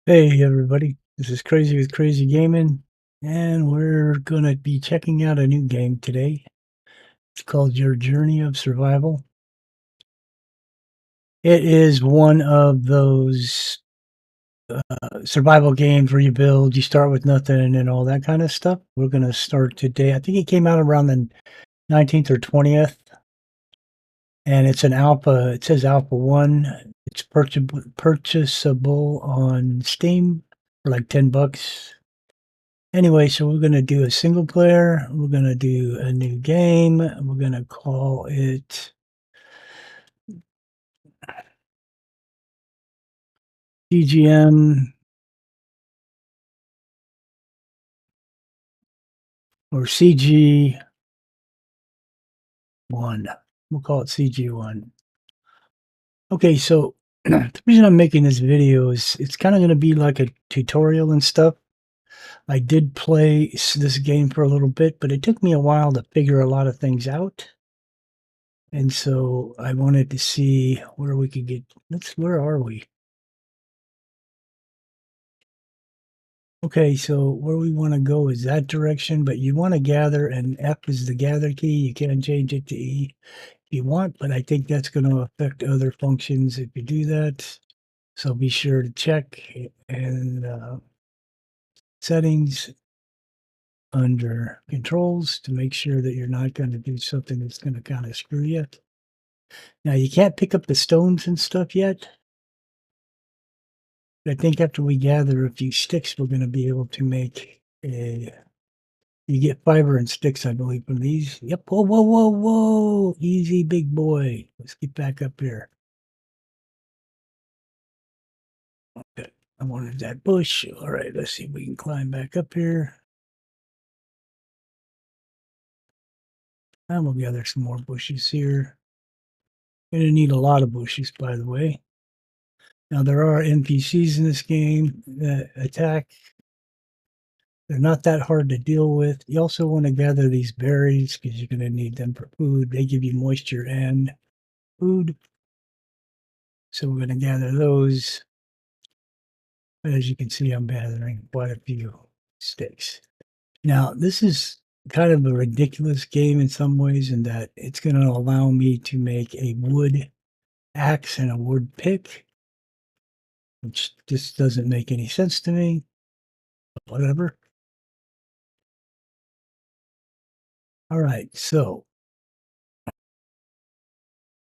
Hey everybody, this is Crazy with Crazy Gaming, and we're gonna be checking out a new game today. It's called Your Journey of Survival. It is one of those survival games where you build, you start with nothing and all that kind of stuff. We're gonna start today. I think it came out around the 19th or 20th, and it's an alpha. It says Alpha 1. It's purchasable on Steam for like $10. Anyway, so we're gonna do a single player. We're gonna do a new game. We're gonna call it CGM or CG1. We'll call it CG1. Okay, so the reason I'm making this video is it's kind of going to be like a tutorial and stuff. I did play this game for a little bit, but it took me a while to figure a lot of things out. And so I wanted to see where we could get. Where are we? Okay, so where we want to go is that direction, but you want to gather, and F is the gather key. You can change it to E if you want, but I think that's going to affect other functions if you do that. So be sure to check and settings under controls to make sure that you're not going to do something that's going to kind of screw you. Now you can't pick up the stones and stuff yet. But I think after we gather a few sticks, we're going to be able to make a You get fiber and sticks, I believe, from these. Yep. Whoa, whoa, whoa, whoa. Easy, big boy. Let's get back up here. Okay. I wanted that bush. All right. Let's see if we can climb back up here. And we'll gather some more bushes here. Going to need a lot of bushes, by the way. Now, there are NPCs in this game that attack. They're not that hard to deal with. You also want to gather these berries because you're going to need them for food. They give you moisture and food. So we're going to gather those. But as you can see, I'm gathering quite a few sticks. Now, this is kind of a ridiculous game in some ways in that it's going to allow me to make a wood axe and a wood pick, which just doesn't make any sense to me. But whatever. All right, so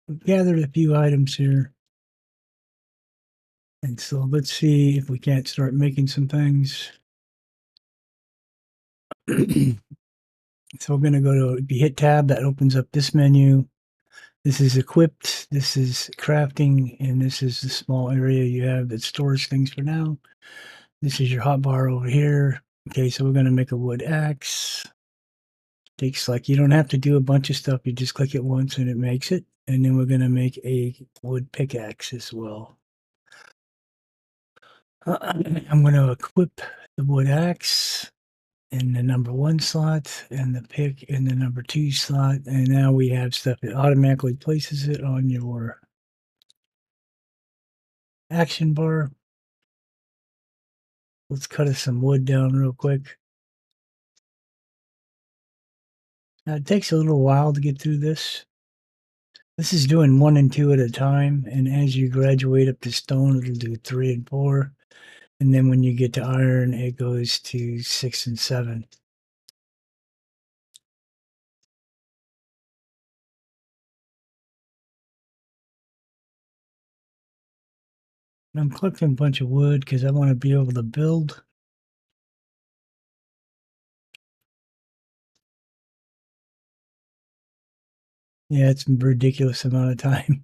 we've gathered a few items here. And so let's see if we can't start making some things. So we're going to go to, if you hit tab, that opens up this menu. This is equipped, this is crafting, and this is the small area you have that stores things for now. This is your hotbar over here. Okay, so we're going to make a wood axe. Takes like, you don't have to do a bunch of stuff. You just click it once and it makes it. And then we're going to make a wood pickaxe as well. I'm going to equip the wood axe in the number 1 slot and the pick in the number 2 slot. And now we have stuff that automatically places it on your action bar. Let's cut us some wood down real quick. Now, it takes a little while to get through this. This is doing 1 and 2 at a time, and as you graduate up to stone, it'll do 3 and 4. And then when you get to iron, it goes to 6 and 7. And I'm collecting a bunch of wood because I want to be able to build. Yeah, it's a ridiculous amount of time.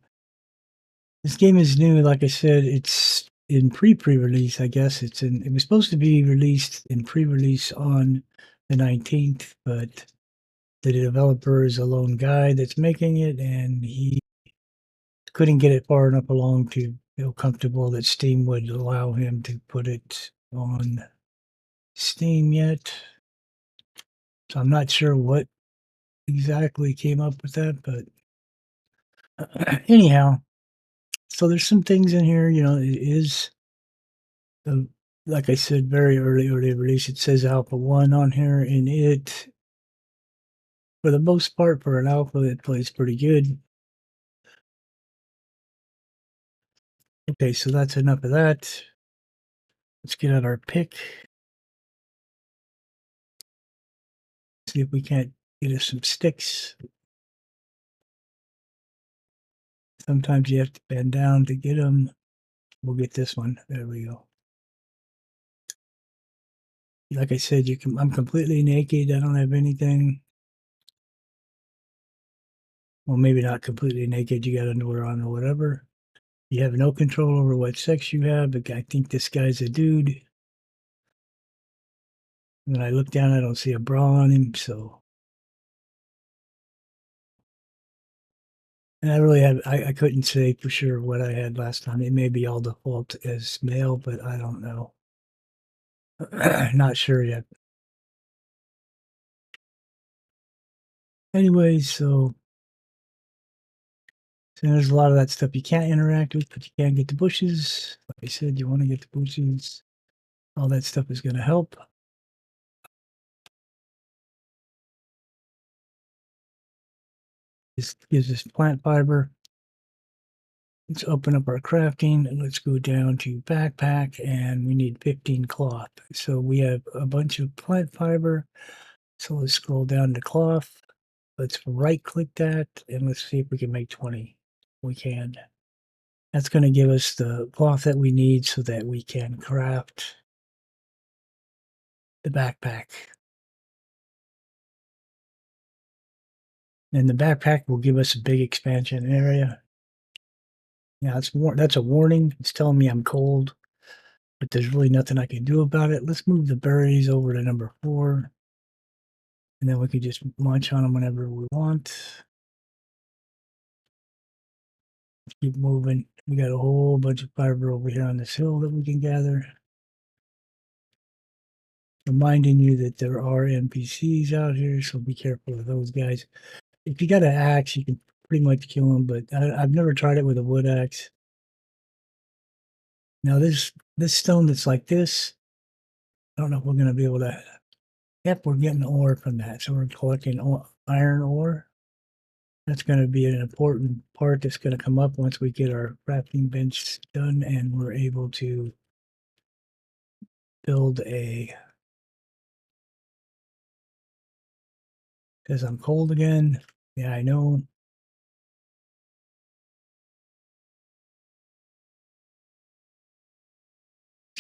This game is new, like I said, it's in pre-release, I guess. It was supposed to be released in pre-release on the 19th, but the developer is a lone guy that's making it, and he couldn't get it far enough along to feel comfortable that Steam would allow him to put it on Steam yet. So I'm not sure what exactly came up with that, but anyhow, so there's some things in here, it is like I said, very early release. It says Alpha 1 on here, and it, for the most part, for an alpha, it plays pretty good. Okay, so that's enough of that. Let's get out our pick. See if we can't get us some sticks. Sometimes you have to bend down to get them. We'll get this one. There we go. Like I said, I'm completely naked. I don't have anything. Well, maybe not completely naked. You got underwear on or whatever. You have no control over what sex you have. But I think this guy's a dude. When I look down, I don't see a bra on him. So, and I really have, I couldn't say for sure what I had last time. It may be all default as male, but I don't know. Not sure yet. Anyways, so there's a lot of that stuff you can't interact with, but you can get the bushes. Like I said, you want to get the bushes. All that stuff is going to help. This gives us plant fiber. Let's open up our crafting and let's go down to backpack, and we need 15 cloth. So we have a bunch of plant fiber. So let's scroll down to cloth. Let's right click that and let's see if we can make 20. We can. That's going to give us the cloth that we need so that we can craft the backpack. And the backpack will give us a big expansion area. Yeah, that's a warning. It's telling me I'm cold, but there's really nothing I can do about it. Let's move the berries over to number 4, and then we can just munch on them whenever we want. Keep moving. We got a whole bunch of fiber over here on this hill that we can gather. Reminding you that there are NPCs out here, so be careful of those guys. If you got an axe, you can pretty much kill them, but I've never tried it with a wood axe. Now this stone that's like this, I don't know if we're going to be able to. Yep, we're getting ore from that, so we're collecting iron ore. That's going to be an important part that's going to come up once we get our crafting bench done and we're able to build a. Because I'm cold again. Yeah, I know.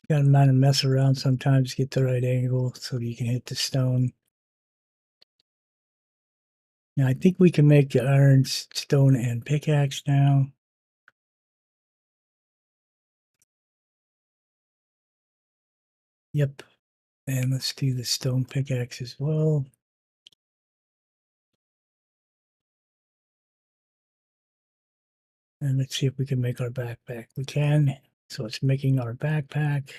Got to kind of mess around sometimes, get the right angle so you can hit the stone. Now, I think we can make the iron, stone, and pickaxe now. Yep. And let's do the stone pickaxe as well. And let's see if we can make our backpack. We can. So it's making our backpack.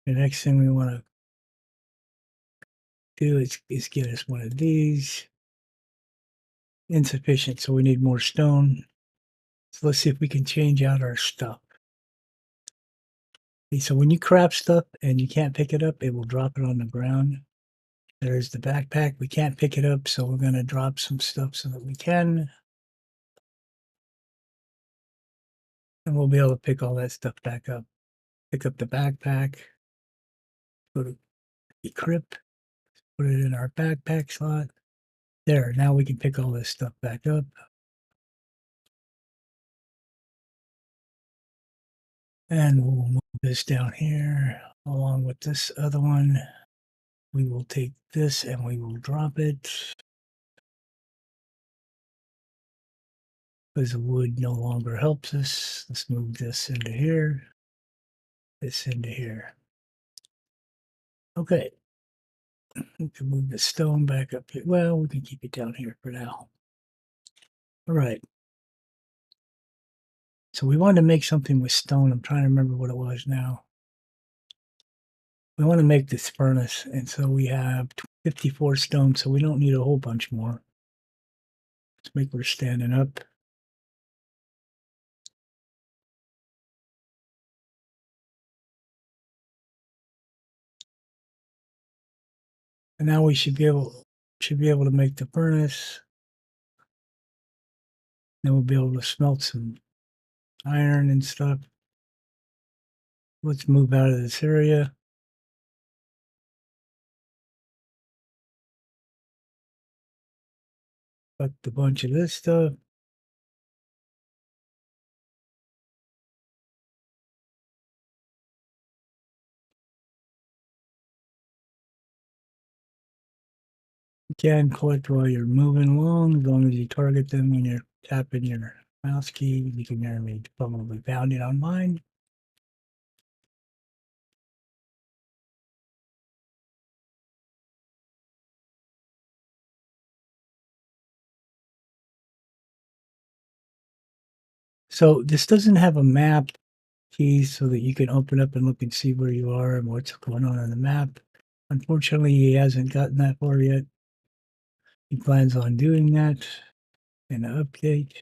The next thing we want to do is get us one of these. Insufficient, so we need more stone. So let's see if we can change out our stuff. Okay, so when you craft stuff and you can't pick it up, it will drop it on the ground. There's the backpack. We can't pick it up, so we're going to drop some stuff so that we can. And we'll be able to pick all that stuff back up. Pick up the backpack. Go to equip. Put it in our backpack slot. There, now we can pick all this stuff back up. And we'll move this down here along with this other one. We will take this and we will drop it. Because the wood no longer helps us. Let's move this into here. This into here. Okay. We can move the stone back up here. Well, we can keep it down here for now. All right. So we wanted to make something with stone. I'm trying to remember what it was now. We want to make this furnace, and so we have 54 stone, so we don't need a whole bunch more. Let's make we're standing up. And now we should be able to make the furnace. Then we'll be able to smelt some iron and stuff. Let's move out of this area. Collect a bunch of this stuff. You can collect while you're moving along, as long as you target them when you're tapping your mouse key. You can hear me probably pounding on mine. So this doesn't have a map key so that you can open up and look and see where you are and what's going on the map. Unfortunately, he hasn't gotten that far yet. He plans on doing that in an update.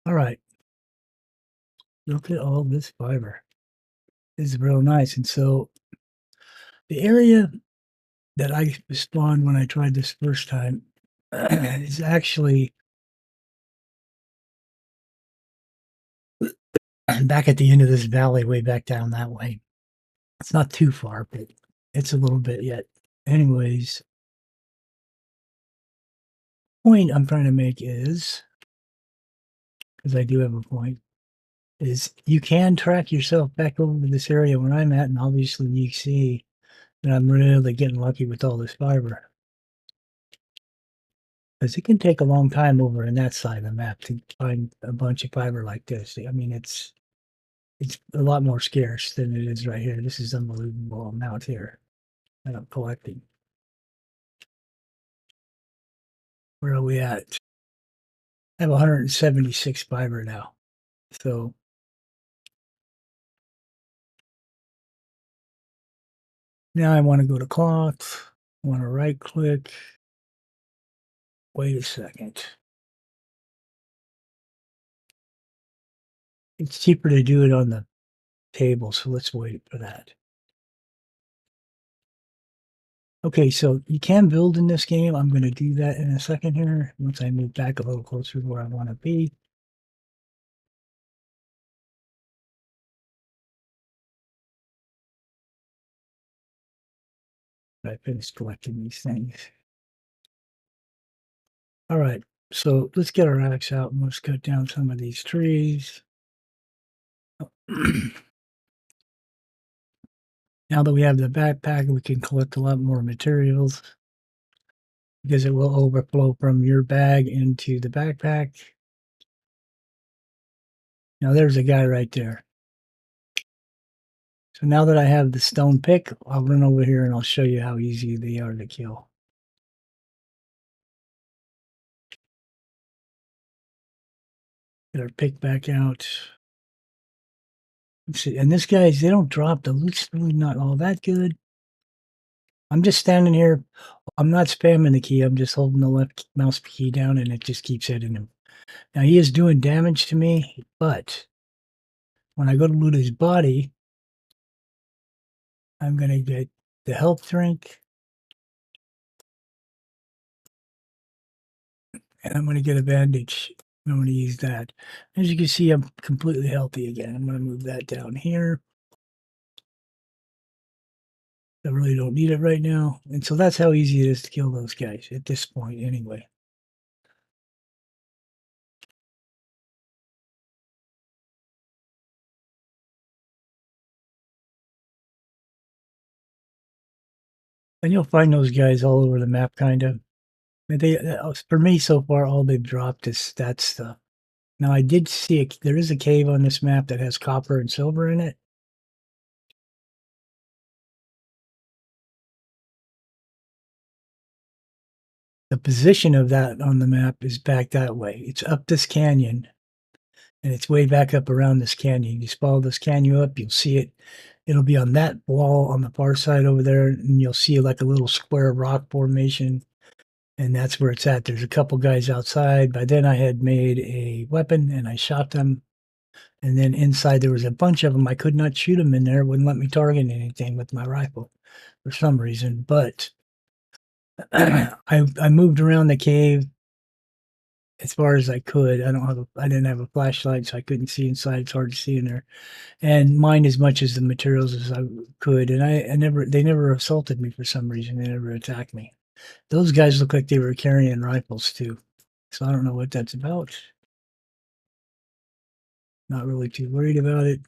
All right. Look at all this fiber. This is real nice. And so the area that I spawned when I tried this first time is actually back at the end of this valley, way back down that way. It's not too far, but it's a little bit yet. Anyways, point I'm trying to make is, because I do have a point, is you can track yourself back over to this area where I'm at, and obviously you see that I'm really getting lucky with all this fiber. Because it can take a long time over in that side of the map to find a bunch of fiber like this. I mean, it's a lot more scarce than it is right here. This is unbelievable amount here that I'm collecting. Where are we at? I have 176 fiber now. So now I want to go to cloth. I want to right click. Wait a second. It's cheaper to do it on the table, so let's wait for that. Okay, so you can build in this game. I'm going to do that in a second here once I move back a little closer to where I want to be. I finished collecting these things. All right, so let's get our axe out and let's cut down some of these trees. Now that we have the backpack, we can collect a lot more materials because it will overflow from your bag into the backpack. Now there's a guy right there. So now that I have the stone pick, I'll run over here and I'll show you how easy they are to kill. Get our pick back out. Let's see, and this guy's, they don't drop. The loot's really not all that good. I'm just standing here. I'm not spamming the key. I'm just holding the left mouse key down and it just keeps hitting him. Now he is doing damage to me, but when I go to loot his body, I'm going to get the health drink and I'm going to get a bandage. I'm going to use that. As you can see, I'm completely healthy again. I'm going to move that down here. I really don't need it right now. And so that's how easy it is to kill those guys at this point anyway. And you'll find those guys all over the map, kind of. For me, so far, all they've dropped is that stuff. Now, I did see there is a cave on this map that has copper and silver in it. the position of that on the map is back that way. It's up this canyon, and it's way back up around this canyon. You just follow this canyon up, you'll see it. It'll be on that wall on the far side over there, and you'll see like a little square rock formation, and that's where it's at. There's a couple guys outside. By then, I had made a weapon, and I shot them. And then inside, there was a bunch of them. I could not shoot them in there. It wouldn't let me target anything with my rifle for some reason. But I moved around the cave as far as I could. I didn't have a flashlight, so I couldn't see inside. It's hard to see in there. And mined as much as the materials as I could. And they never assaulted me for some reason. They never attacked me. Those guys look like they were carrying rifles too. So I don't know what that's about. Not really too worried about it.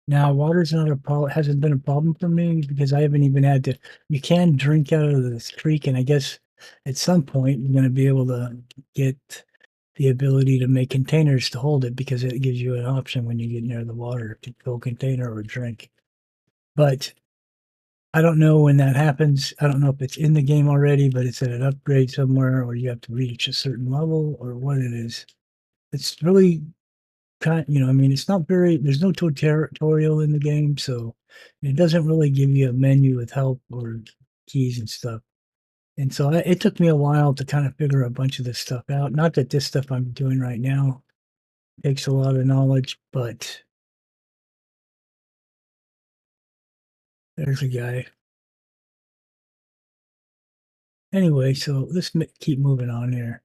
Now, water's not a problem. Hasn't been a problem for me because I haven't even had to. You can drink out of this creek, and I guess at some point you're going to be able to get the ability to make containers to hold it because it gives you an option when you get near the water to fill container or drink. But I don't know when that happens. I don't know if it's in the game already, but it's at an upgrade somewhere, or you have to reach a certain level, or what it is. It's really I mean, it's not very there's no tutorial in the game, so it doesn't really give you a menu with help or keys and stuff. And so it took me a while to kind of figure a bunch of this stuff out. Not that this stuff I'm doing right now takes a lot of knowledge, but there's a guy. Anyway, so keep moving on here.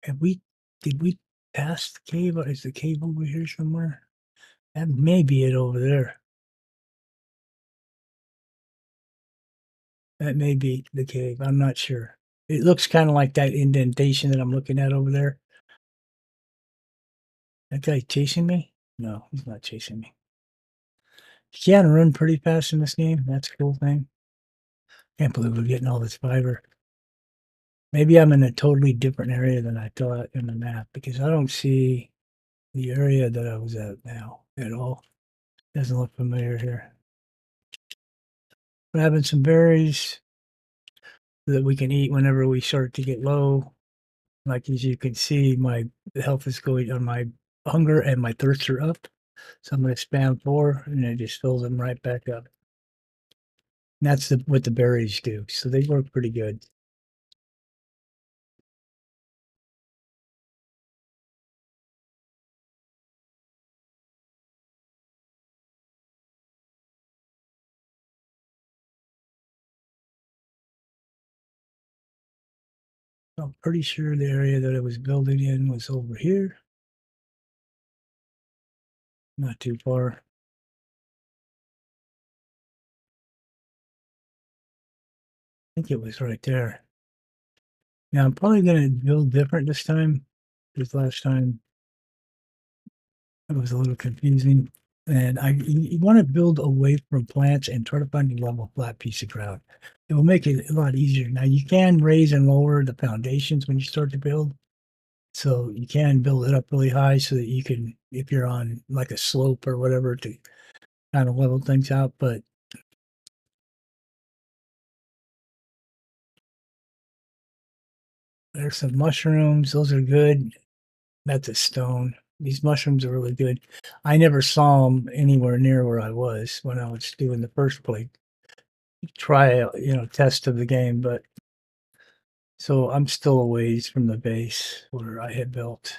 Have we did we pass the cave? Or is the cave over here somewhere? That may be it over there. That may be the cave. I'm not sure. It looks kind of like that indentation that I'm looking at over there. That guy chasing me? No, he's not chasing me. You can run pretty fast in this game. That's a cool thing. Can't believe we're getting all this fiber. Maybe I'm in a totally different area than I thought in the map because I don't see the area that I was at now at all. Doesn't look familiar here. Grabbing some berries that we can eat whenever we start to get low. Like as you can see, my health is going on my hunger and my thirst are up. So I'm going to spam 4 and it just fills them right back up. And that's what the berries do. So they work pretty good. I'm pretty sure the area that I was building in was over here. Not too far. I think it was right there. Now I'm probably going to build different this time. This last time it was a little confusing. And you want to build away from plants and try to find a level flat piece of ground. It will make it a lot easier. Now you can raise and lower the foundations when you start to build. So you can build it up really high so that you can, if you're on like a slope or whatever, to kind of level things out. But there's some mushrooms. Those are good. That's a stone. These mushrooms are really good. I never saw them anywhere near where I was when I was doing the first play trial, test of the game. But so I'm still a ways from the base where I had built.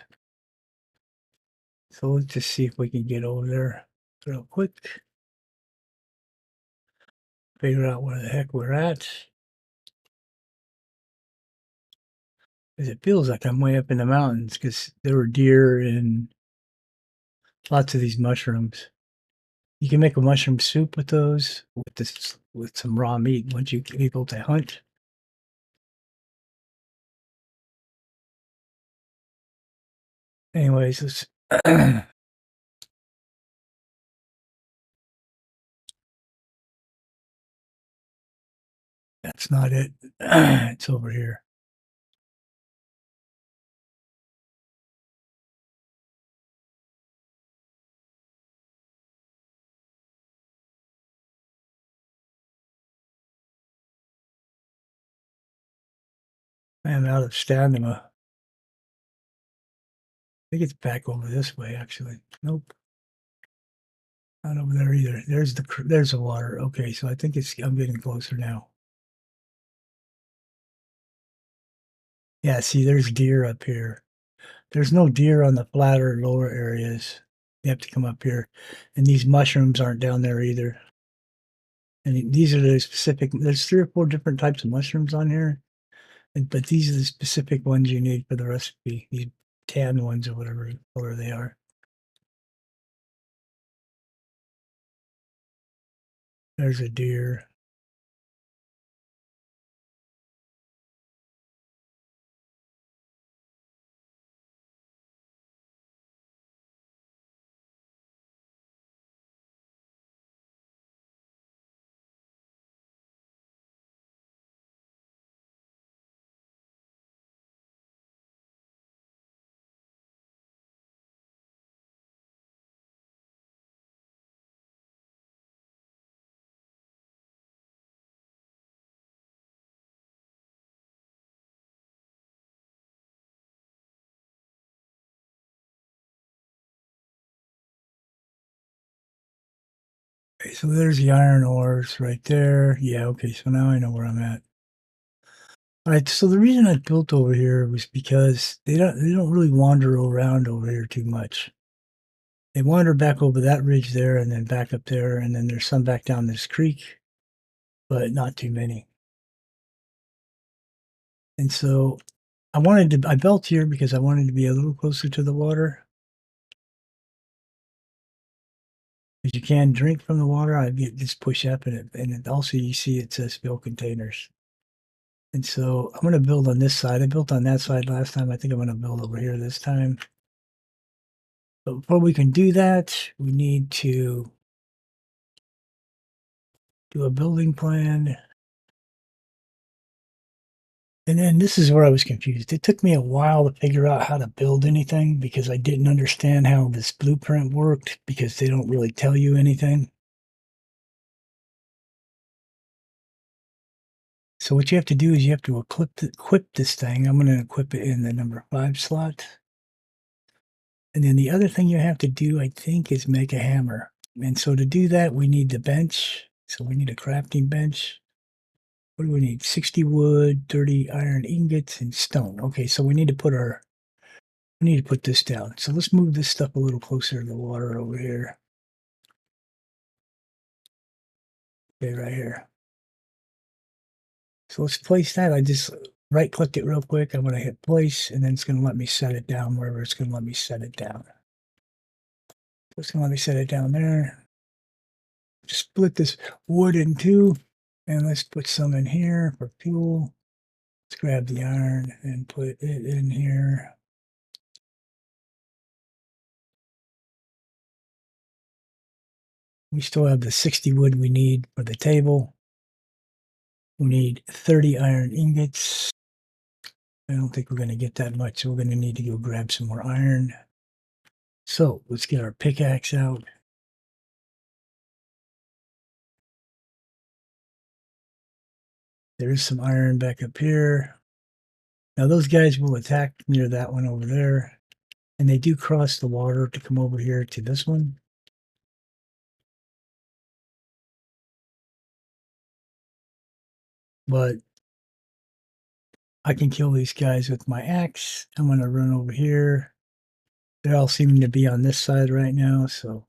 So let's just see if we can get over there real quick. Figure out where the heck we're at. Because it feels like I'm way up in the mountains because there were deer and lots of these mushrooms. You can make a mushroom soup with those, with some raw meat once you're able to hunt. Anyways, let's that's not it. It's over here. I am out of stamina. I think it's back over this way, actually. Nope, not over there either. There's the water. Okay, so I think I'm getting closer now. Yeah, see, there's deer up here. There's no deer on the flatter lower areas. You have to come up here. And these mushrooms aren't down there either. And these are the specific, there's 3 or 4 different types of mushrooms on here. But these are the specific ones you need for the recipe. These tan ones or whatever color they are. There's a deer. Okay, so there's the iron ores right there. Yeah, okay, so now I know where I'm at. All right, so the reason I built over here was because they don't really wander around over here too much. They wander back over that ridge there and then back up there, and then there's some back down this creek, but not too many. And so I built here because I wanted to be a little closer to the water. Because you can drink from the water, just push up and also you see it says fill containers. And so I'm going to build on this side. I built on that side last time. I think I'm going to build over here this time. But before we can do that, we need to do a building plan. And then this is where I was confused. It took me a while to figure out how to build anything because I didn't understand how this blueprint worked because they don't really tell you anything. So what you have to do is you have to equip this thing. I'm going to equip it in the number 5 slot. And then the other thing you have to do, I think, is make a hammer. And so to do that, we need the bench. So we need a crafting bench. What do we need? 60 wood, 30 iron ingots, and stone. Okay, so we need to put this down. So let's move this stuff a little closer to the water over here. Okay, right here. So let's place that. I just right click it real quick. I'm going to hit place, and then it's going to let me set it down wherever it's going to let me set it down. So it's going to let me set it down there. Split this wood in two, and let's put some in here for fuel. Let's grab the iron and put it in here. We still have the 60 wood we need for the table. We need 30 iron ingots. I don't think we're going to get that much, so we're going to need to go grab some more iron. So let's get our pickaxe out. There's some iron back up here. Now those guys will attack near that one over there. And they do cross the water to come over here to this one. But I can kill these guys with my axe. I'm going to run over here. They're all seeming to be on this side right now, so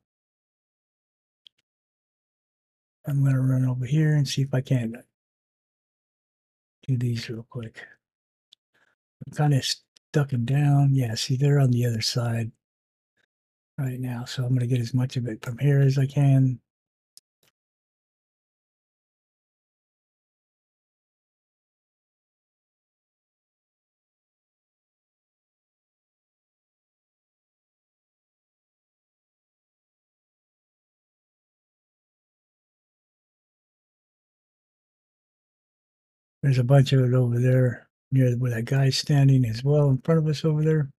I'm going to run over here and see if I can do these real quick. I'm kind of stuck them down. Yeah, see, they're on the other side right now, so I'm going to get as much of it from here as I can. There's a bunch of it over there near where that guy's standing as well in front of us over there.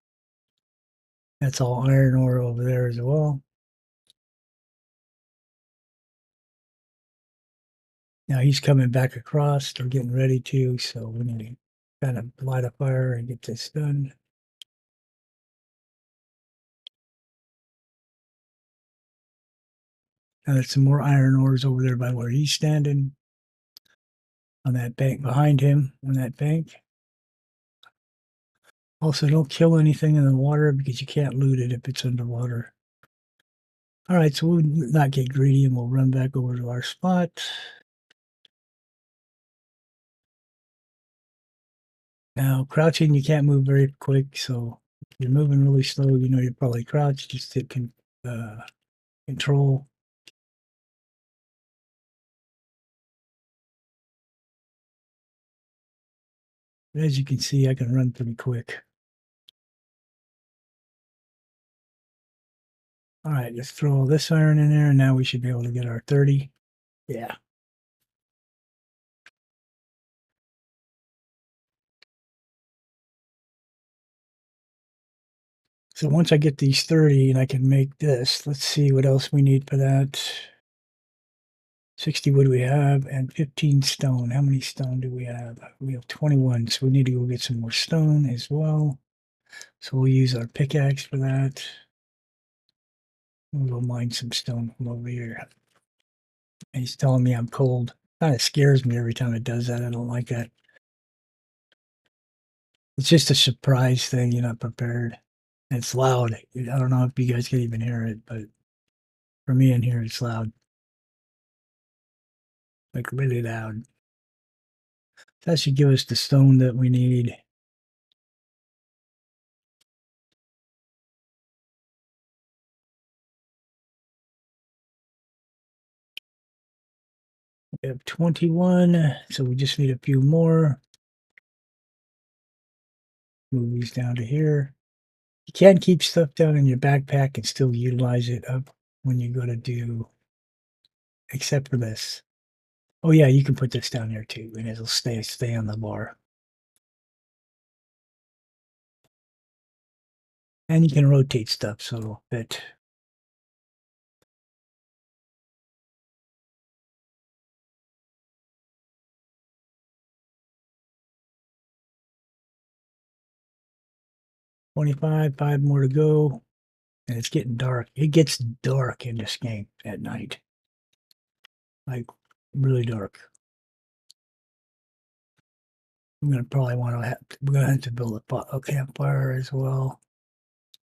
That's all iron ore over there as well. Now he's coming back across. They're getting ready to, so we need to kind of light a fire and get this done. Now there's some more iron ores over there by where he's standing on that bank behind him on that bank. Also, don't kill anything in the water because you can't loot it if it's underwater. All right, so we'll not get greedy and we'll run back over to our spot. Now, crouching, you can't move very quick, so if you're moving really slow, you know you're probably crouched. Just hit control. As you can see, I can run pretty quick. All right, let's throw all this iron in there, and now we should be able to get our 30. Yeah. So once I get these 30 and I can make this, let's see what else we need for that. 60 wood we have and 15 stone. How many stone do we have? We have 21, so we need to go get some more stone as well. So we'll use our pickaxe for that. We'll go mine some stone from over here. And he's telling me I'm cold. Kind of scares me every time it does that. I don't like that. It's just a surprise thing. You're not prepared. And it's loud. I don't know if you guys can even hear it, but for me in here, it's loud. Like really loud. That should give us the stone that we need. We have 21, so we just need a few more. Move these down to here. You can keep stuff down in your backpack and still utilize it up when you go to do, except for this. Oh yeah, you can put this down there too, and it'll stay on the bar. And you can rotate stuff so it'll fit. $25, 5 more to go. And it's getting dark. It gets dark in this game at night. Like really dark. We're gonna have to build a campfire as well.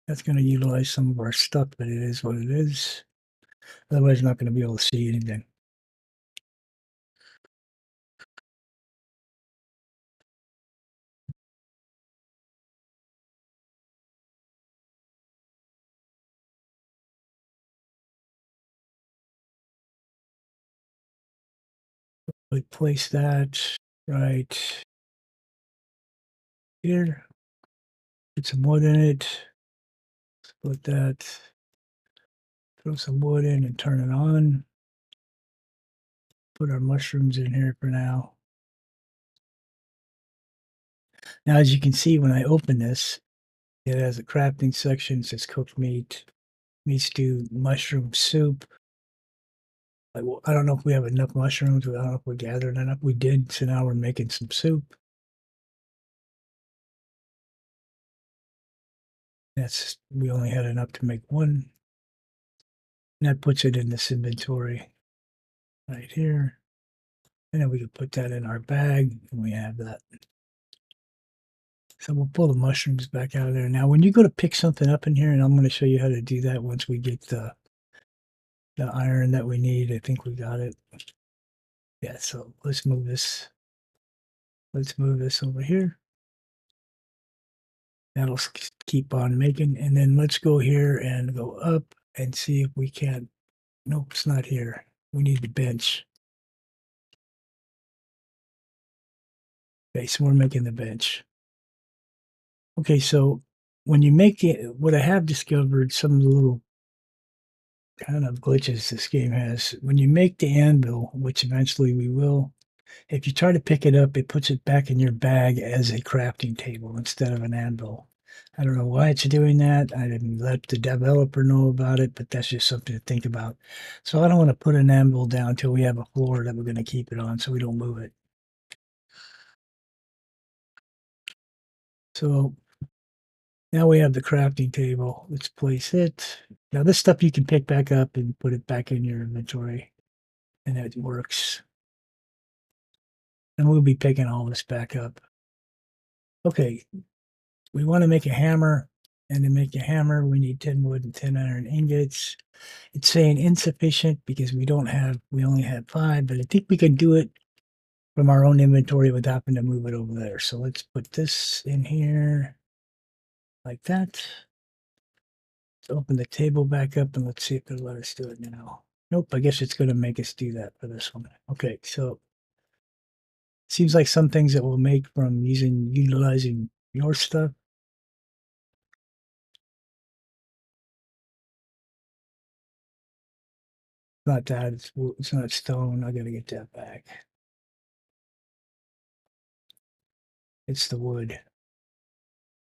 That's gonna utilize some of our stuff, but it is what it is. Otherwise, you're not gonna be able to see anything. We place that right here. Put some wood in it. Split that. Throw some wood in and turn it on. Put our mushrooms in here for now. Now, as you can see, when I open this, it has a crafting section. It says cooked meat, meat stew, mushroom soup. I don't know if we have enough mushrooms. I don't know if we gathered enough. We did, so now we're making some soup. We only had enough to make one. And that puts it in this inventory right here. And then we can put that in our bag, and we have that. So we'll pull the mushrooms back out of there. Now, when you go to pick something up in here, and I'm going to show you how to do that once we get the iron that we need. I think we got it. Yeah, so let's move this. Let's move this over here. That'll keep on making. And then let's go here and go up and see if we can. Nope, it's not here. We need the bench. Okay, so we're making the bench. Okay, so when you make it, what I have discovered, some of the little kind of glitches this game has, when you make the anvil, which eventually we will, If you try to pick it up, it puts it back in your bag as a crafting table instead of an anvil. I don't know why it's doing that. I didn't let the developer know about it, but that's just something to think about. So I don't want to put an anvil down until we have a floor that we're going to keep it on so we don't move it. So now we have the crafting table. Let's place it. Now this stuff you can pick back up and put it back in your inventory, and it works. And we'll be picking all this back up. Okay, we want to make a hammer, and to make a hammer, we need 10 wood and 10 iron ingots. It's saying insufficient because we only have 5, but I think we can do it from our own inventory without having to move it over there. So let's put this in here like that. Let's open the table back up and let's see if it'll let us do it now. Nope, I guess it's going to make us do that for this one. Okay, so seems like some things that we'll make from utilizing your stuff. Not that, it's not stone. I gotta get that back. It's the wood.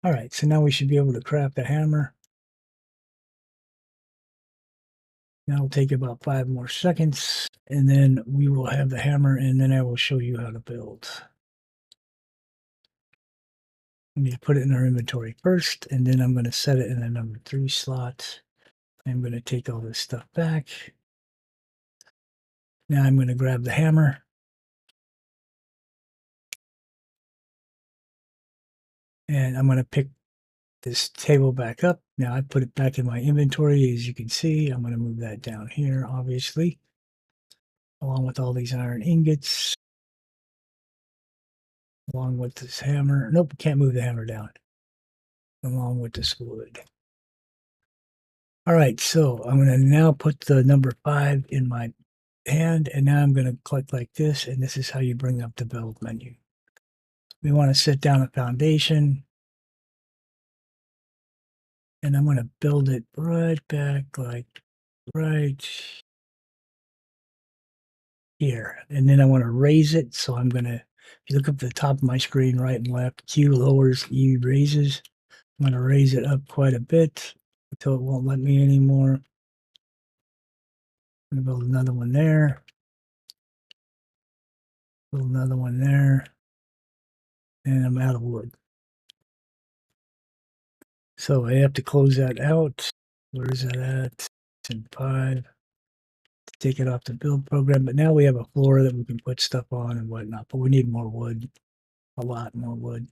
All right, so now we should be able to craft a hammer. That'll take about 5 more seconds, and then we will have the hammer, and then I will show you how to build. We need to put it in our inventory first, and then I'm going to set it in the number 3 slot. I'm going to take all this stuff back. Now I'm going to grab the hammer. And I'm going to pick this table back up. Now I put it back in my inventory. As you can see, I'm going to move that down here, obviously, along with all these iron ingots, along with this hammer. Nope, can't move the hammer down, along with this wood. All right, so I'm going to now put the number 5 in my hand, and now I'm going to click like this, and this is how you bring up the build menu. We want to set down a foundation, and I'm going to build it right back, like right here. And then I want to raise it, so I'm going to, if you look up at the top of my screen, right and left, Q lowers, E raises. I'm going to raise it up quite a bit until it won't let me anymore. I'm going to build another one there. Build another one there. And I'm out of wood. So I have to close that out. Where is that at? It's in 5. Take it off the build program. But now we have a floor that we can put stuff on and whatnot. But we need more wood. A lot more wood.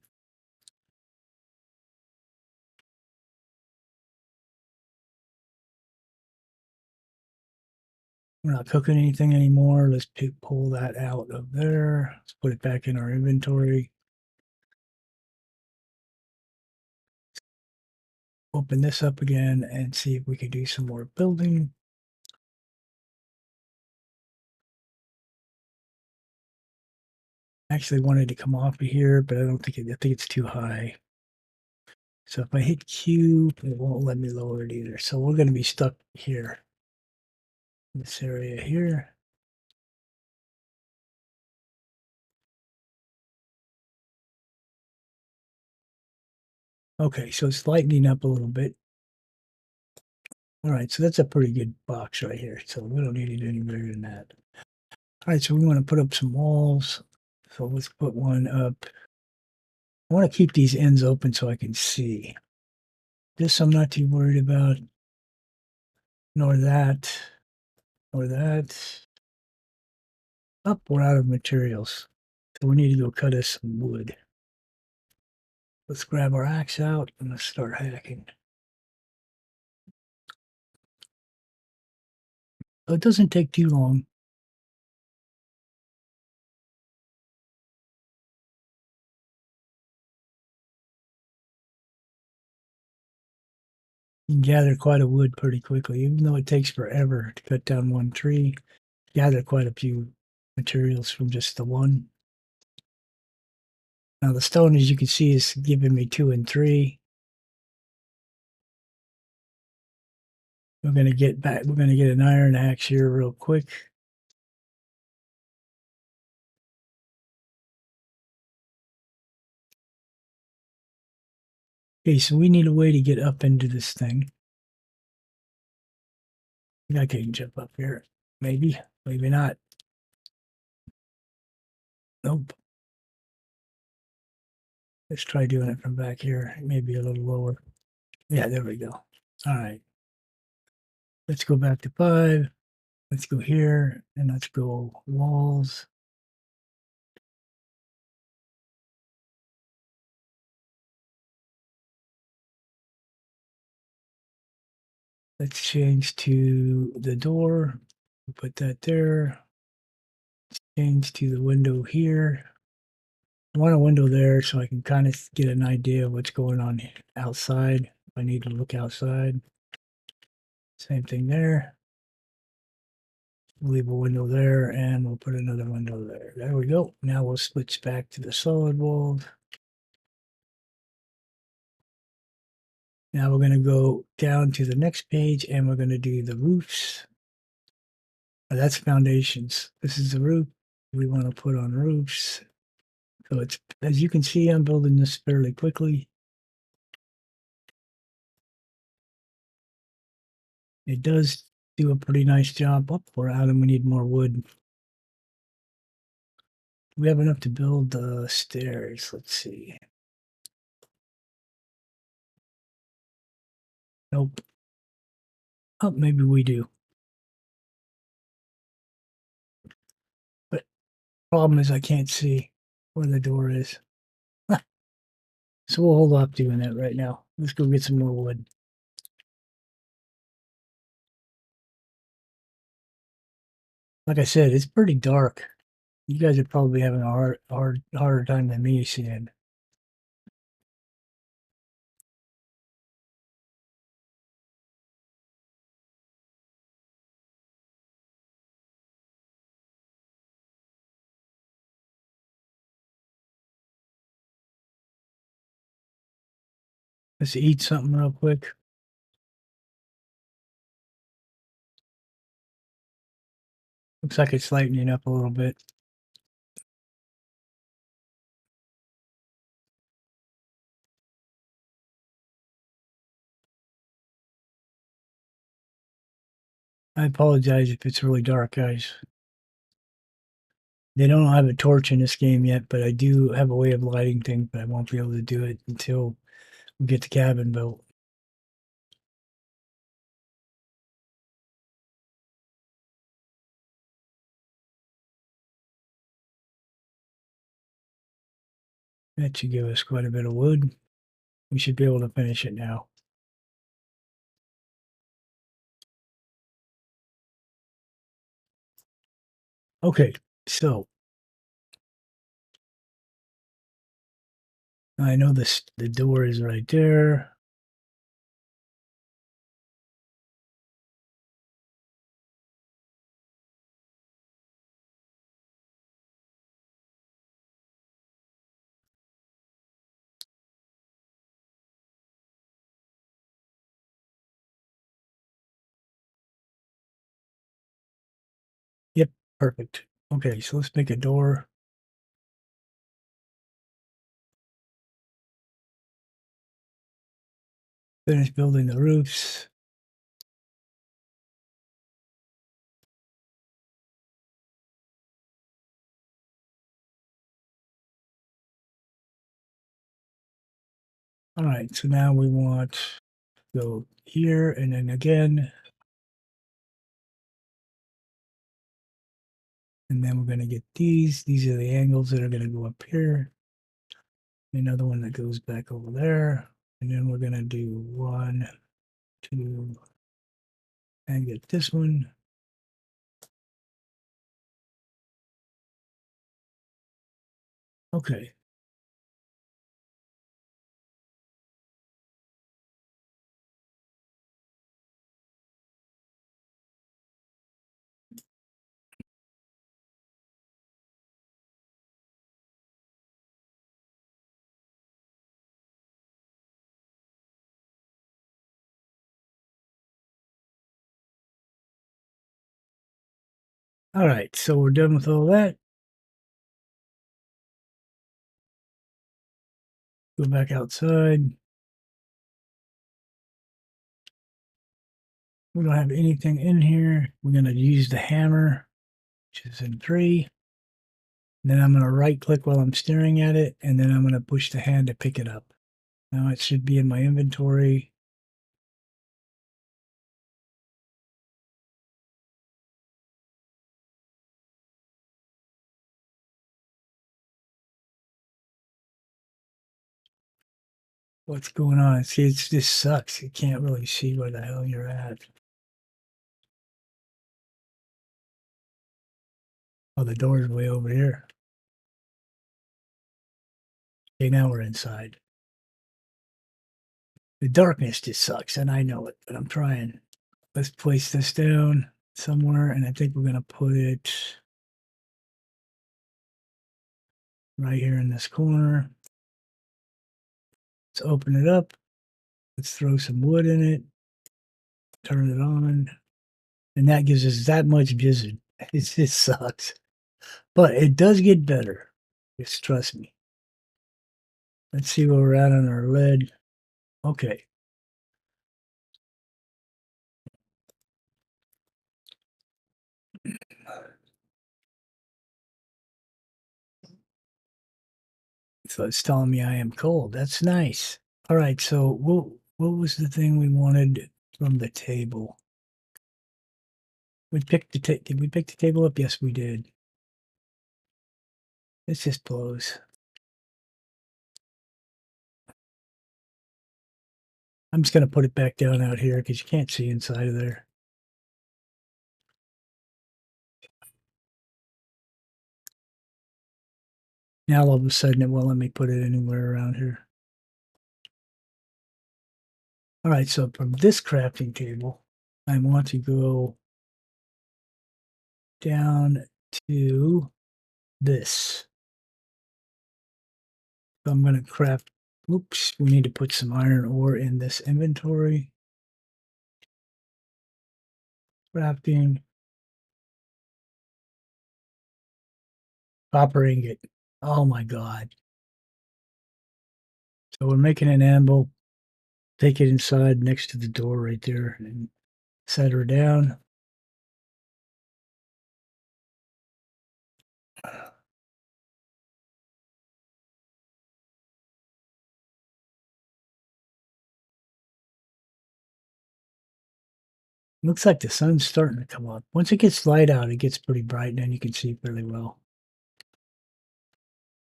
We're not cooking anything anymore. Let's pull that out of there. Let's put it back in our inventory. Open this up again and see if we can do some more building. I actually wanted to come off of here, but I don't think I think it's too high. So if I hit Q, it won't let me lower it either. So we're going to be stuck here, in this area here. Okay, so it's lightening up a little bit. All right, so that's a pretty good box right here. So we don't need it any bigger than that. All right, so we want to put up some walls. So let's put one up. I want to keep these ends open so I can see. This I'm not too worried about. Nor that. Nor that. Up, we're out of materials. So we need to go cut us some wood. Let's grab our axe out and let's start hacking. It doesn't take too long. You can gather quite a wood pretty quickly, even though it takes forever to cut down one tree. Gather quite a few materials from just the one. Now the stone, as you can see, is giving me 2 and 3. We're going to get back. We're going to get an iron axe here real quick. Okay, so we need a way to get up into this thing. I can jump up here. Maybe, maybe not. Nope. Let's try doing it from back here. Maybe a little lower. Yeah, there we go. All right. Let's go back to 5. Let's go here and let's go walls. Let's change to the door. Put that there. Change to the window here. I want a window there so I can kind of get an idea of what's going on outside. If I need to look outside. Same thing there. We'll leave a window there and we'll put another window there. There we go. Now we'll switch back to the solid walls. Now we're going to go down to the next page and we're going to do the roofs. That's foundations. This is the roof we want to put on roofs. So it's, as you can see, I'm building this fairly quickly. It does do a pretty nice job. Up we're out and we need more wood. We have enough to build the stairs. Let's see. Nope. Oh, maybe we do. But problem is I can't see where the door is. So we'll hold off doing that right now. Let's go get some more wood. Like I said, it's pretty dark. You guys are probably having a harder time than me seeing. Let's eat something real quick. Looks like it's lightening up a little bit. I apologize if it's really dark, guys. They don't have a torch in this game yet, but I do have a way of lighting things, but I won't be able to do it until we get the cabin built. That should give us quite a bit of wood. We should be able to finish it now. Okay, so I know the door is right there. Yep, perfect. Okay, so let's make a door. Finish building the roofs. All right, so now we want to go here and then again. And then we're going to get these. These are the angles that are going to go up here. Another one that goes back over there. And then we're going to do 1, 2, and get this one. Okay. All right, so we're done with all that. Go back outside. We don't have anything in here. We're going to use the hammer, which is in 3. Then I'm going to right click while I'm staring at it, and then I'm going to push the hand to pick it up. Now it should be in my inventory. What's going on? See, this sucks. You can't really see where the hell you're at. Oh, the door's way over here. Okay, now we're inside. The darkness just sucks, and I know it, but I'm trying. Let's place this down somewhere, and I think we're going to put it right here in this corner. Let's open it up. Let's throw some wood in it. Turn it on. And that gives us that much vision. It just sucks. But it does get better. Just trust me. Let's see where we're at on our lead. Okay. So it's telling me I am cold. That's nice. All right. So what was the thing we wanted from the table? We picked the did we pick the table up? Yes, we did. Let's just close. I'm just going to put it back down out here because you can't see inside of there. Now all of a sudden it won't let me put it anywhere around here. All right, so from this crafting table, I want to go down to this. So I'm going to craft, oops, we need to put some iron ore in this inventory. Crafting, copper ingot. Oh my God. So we're making an anvil. Take it inside next to the door right there and set her down. Looks like the sun's starting to come up. Once it gets light out, it gets pretty bright, and then you can see fairly well.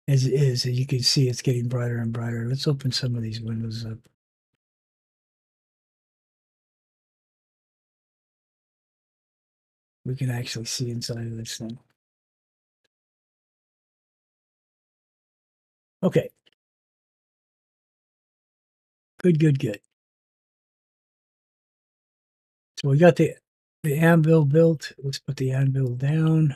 As it is, you can see it's getting brighter and brighter. Let's open some of these windows up. We can actually see inside of this thing. Okay. Good, good, good. So we got the anvil built. Let's put the anvil down.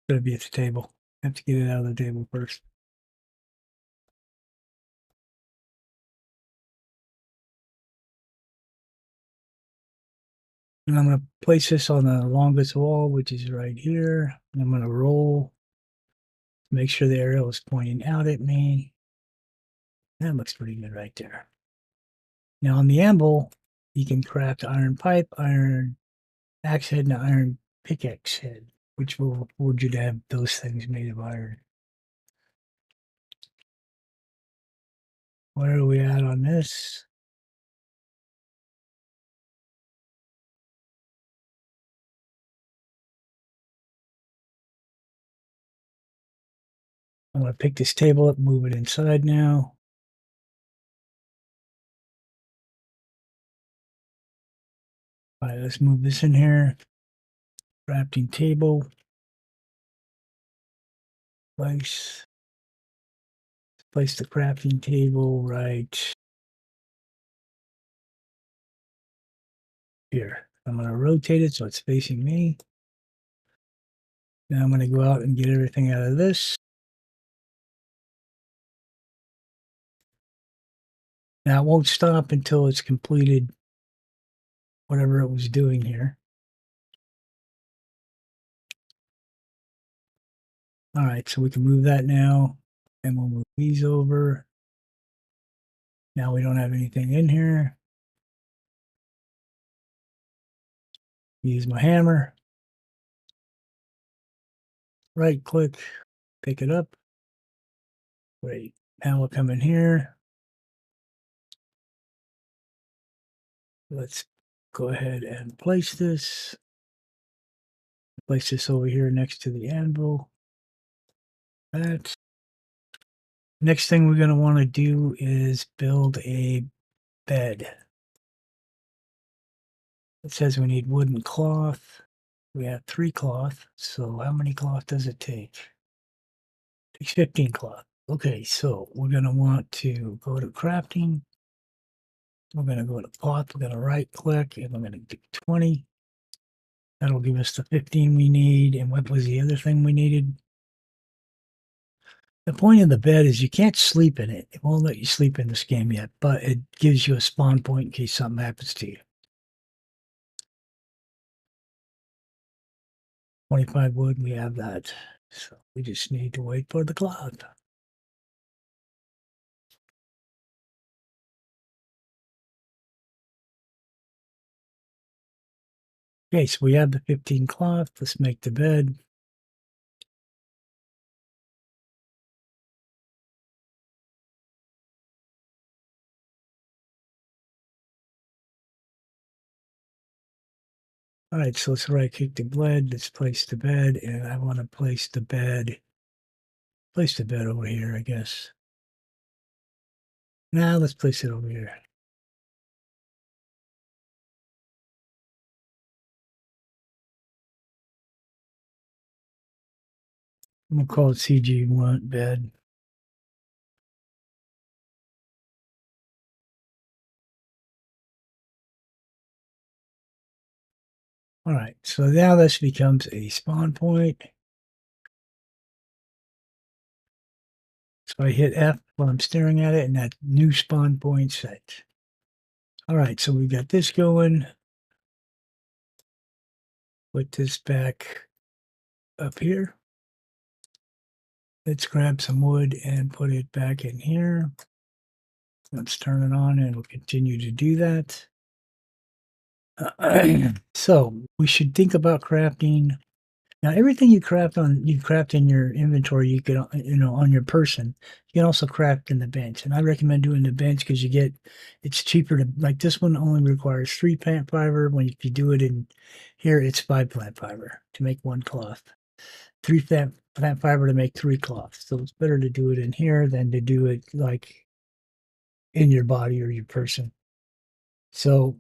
It's gonna be at the table. I have to get it out of the table first. And I'm gonna place this on the longest wall, which is right here. And I'm gonna roll. Make sure the arrow is pointing out at me. That looks pretty good right there. Now on the anvil, you can craft iron pipe, iron axe head, and iron pickaxe head, which will afford you to have those things made of iron. Where are we at on this? I'm going to pick this table up, move it inside now. All right, let's move this in here. Crafting table. Place the crafting table right here. I'm going to rotate it so it's facing me. Now I'm going to go out and get everything out of this. Now it won't stop until it's completed whatever it was doing here. All right, so we can move that now, and we'll move these over. Now we don't have anything in here. Use my hammer. Right click, pick it up. Wait, now we'll come in here. Let's go ahead and place this. Place this over here next to the anvil. That. Next thing we're going to want to do is build a bed. It says we need wooden cloth. We have 3 cloth. So how many cloth does it take? It takes 15 cloth. Okay, so we're going to want to go to crafting. We're going to go to cloth. We're going to right click and we're going to do 20. That'll give us the 15 we need. And what was the other thing we needed? The point of the bed is you can't sleep in it. It won't let you sleep in this game yet, but it gives you a spawn point in case something happens to you. 25 wood, we have that. So we just need to wait for the cloth. Okay, so we have the 15 cloth. Let's make the bed. All right, so let's right click the bed. Let's place the bed, and I want to place the bed over here, I guess. Now let's place it over here. I'm gonna call it CG1 bed. All right, so now this becomes a spawn point. So I hit F while I'm staring at it, and that new spawn point set. All right, so we got this going. Put this back up here. Let's grab some wood and put it back in here. Let's turn it on and we'll continue to do that. So we should think about crafting. Now, everything you craft in your inventory, you can, on your person. You can also craft in the bench. And I recommend doing the bench because it's cheaper to, like this one only requires 3 plant fiber. When if you do it in here, it's 5 plant fiber to make 1 cloth. 3 plant fiber to make 3 cloths. So it's better to do it in here than to do it like in your body or your person. So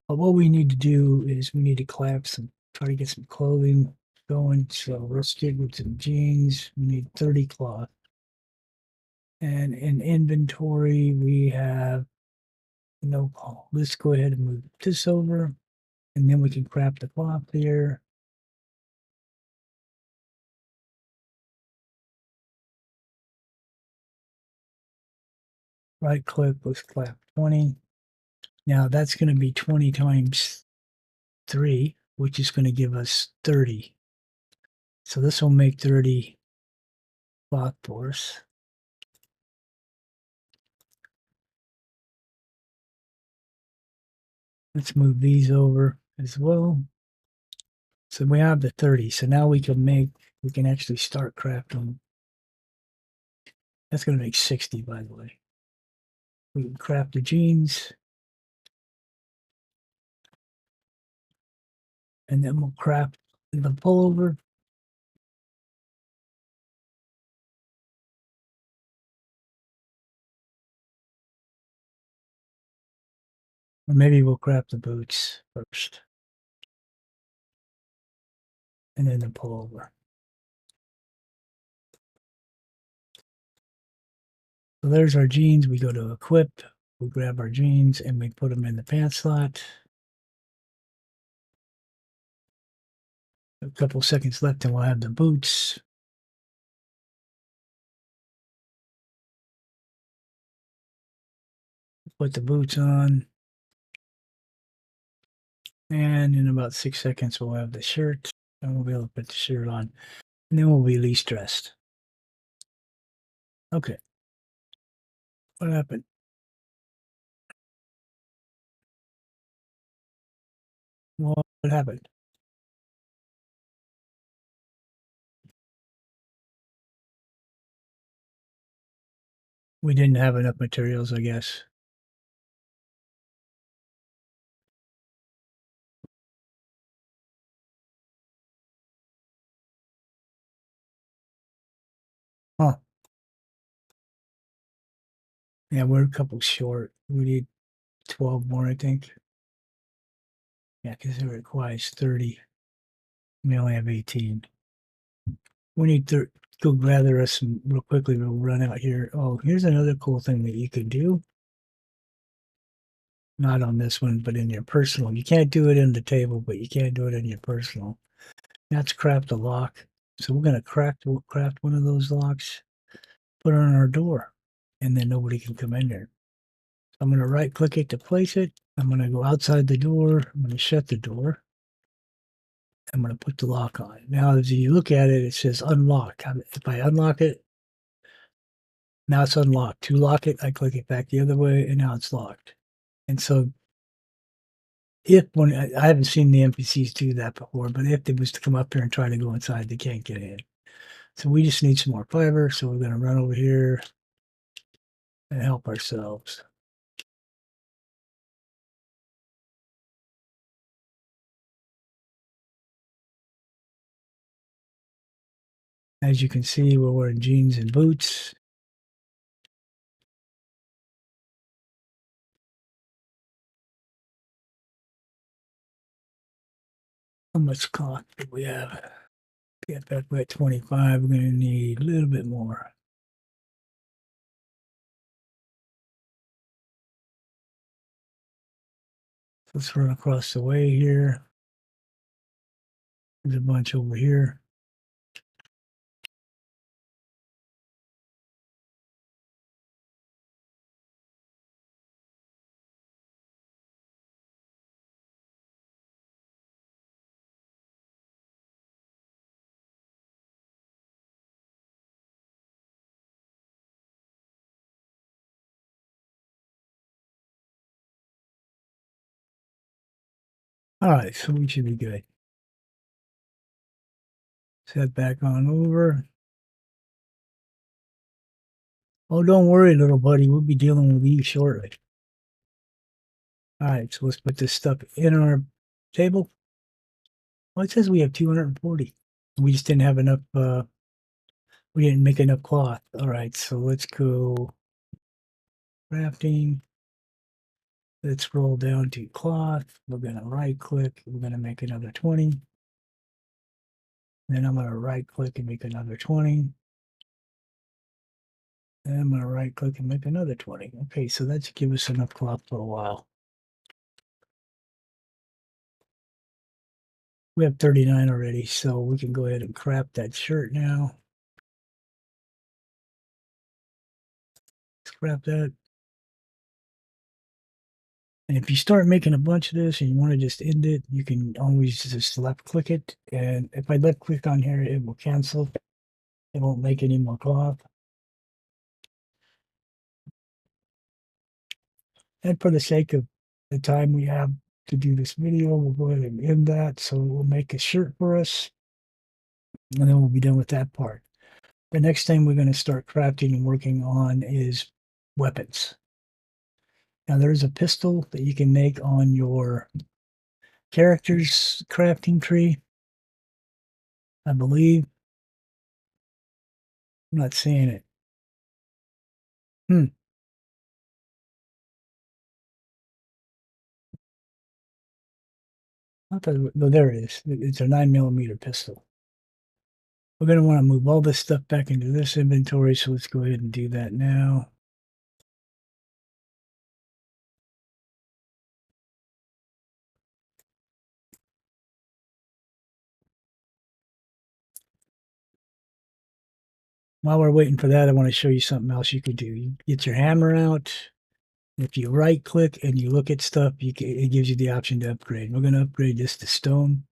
what we need to do is we need to try to get some clothing going. So let's get with some jeans. We need 30 cloth. And in inventory, we have no cloth. Let's go ahead and move this over. And then we can craft the cloth here. Right click, let's craft 20. Now that's going to be 20 times 3, which is going to give us 30. So this will make 30 cloth for us. Let's move these over as well. So we have the 30. So now we can actually start crafting. That's going to make 60, by the way. We can craft the jeans. And then we'll craft the pullover. Or maybe we'll craft the boots first. And then the pullover. So there's our jeans. We go to equip. We grab our jeans and we put them in the pant slot. A couple seconds left and we'll have the boots. Put the boots on. And in about 6 seconds, we'll have the shirt. And we'll be able to put the shirt on. And then we'll be least dressed. Okay. What happened? What happened? We didn't have enough materials, I guess. Huh. Yeah, we're a couple short. We need 12 more, I think. Yeah, because it requires 30. We only have 18. We need to go gather us some real quickly. We'll run out here. Oh, here's another cool thing that you could do. Not on this one, but in your personal. You can't do it in the table, but you can do it in your personal. That's craft a lock. So we're gonna craft one of those locks, put it on our door, and then nobody can come in there. I'm gonna right click it to place it. I'm gonna go outside the door. I'm gonna shut the door. I'm gonna put the lock on. Now, as you look at it, it says unlock. If I unlock it, now it's unlocked. To lock it, I click it back the other way, and now it's locked. And so, if when I haven't seen the NPCs do that before, but if they was to come up here and try to go inside, they can't get in. So we just need some more fiber. So we're gonna run over here and help ourselves. As you can see, we're wearing jeans and boots. How much cloth do we have? Get back at 25. We're gonna need a little bit more. Let's run across the way here. There's a bunch over here. All right, so we should be good. Set back on over. Oh, don't worry, little buddy. We'll be dealing with you shortly. All right, so let's put this stuff in our table. Well, it says we have 240. We just didn't have enough, we didn't make enough cloth. All right, so let's go crafting. Let's scroll down to cloth. We're going to right click. We're going to make another 20. Then I'm going to right click and make another 20. And I'm going to right click and make another 20. Okay, so that should give us enough cloth for a while. We have 39 already, so we can go ahead and craft that shirt now. Let's craft that. And if you start making a bunch of this and you want to just end it, you can always just left click it. And if I left click on here, it will cancel. It won't make any more cloth. And for the sake of the time we have to do this video, we'll go ahead and end that. So we'll make a shirt for us, and then we'll be done with that part. The next thing we're going to start crafting and working on is weapons. Now there's a pistol that you can make on your character's crafting tree, I believe. I'm not seeing it. Hmm. No, there it is. It's a 9mm pistol. We're going to want to move all this stuff back into this inventory, so let's go ahead and do that now. While we're waiting for that, I want to show you something else you could do. You get your hammer out. If you right click and you look at stuff, it gives you the option to upgrade. We're going to upgrade this to stone.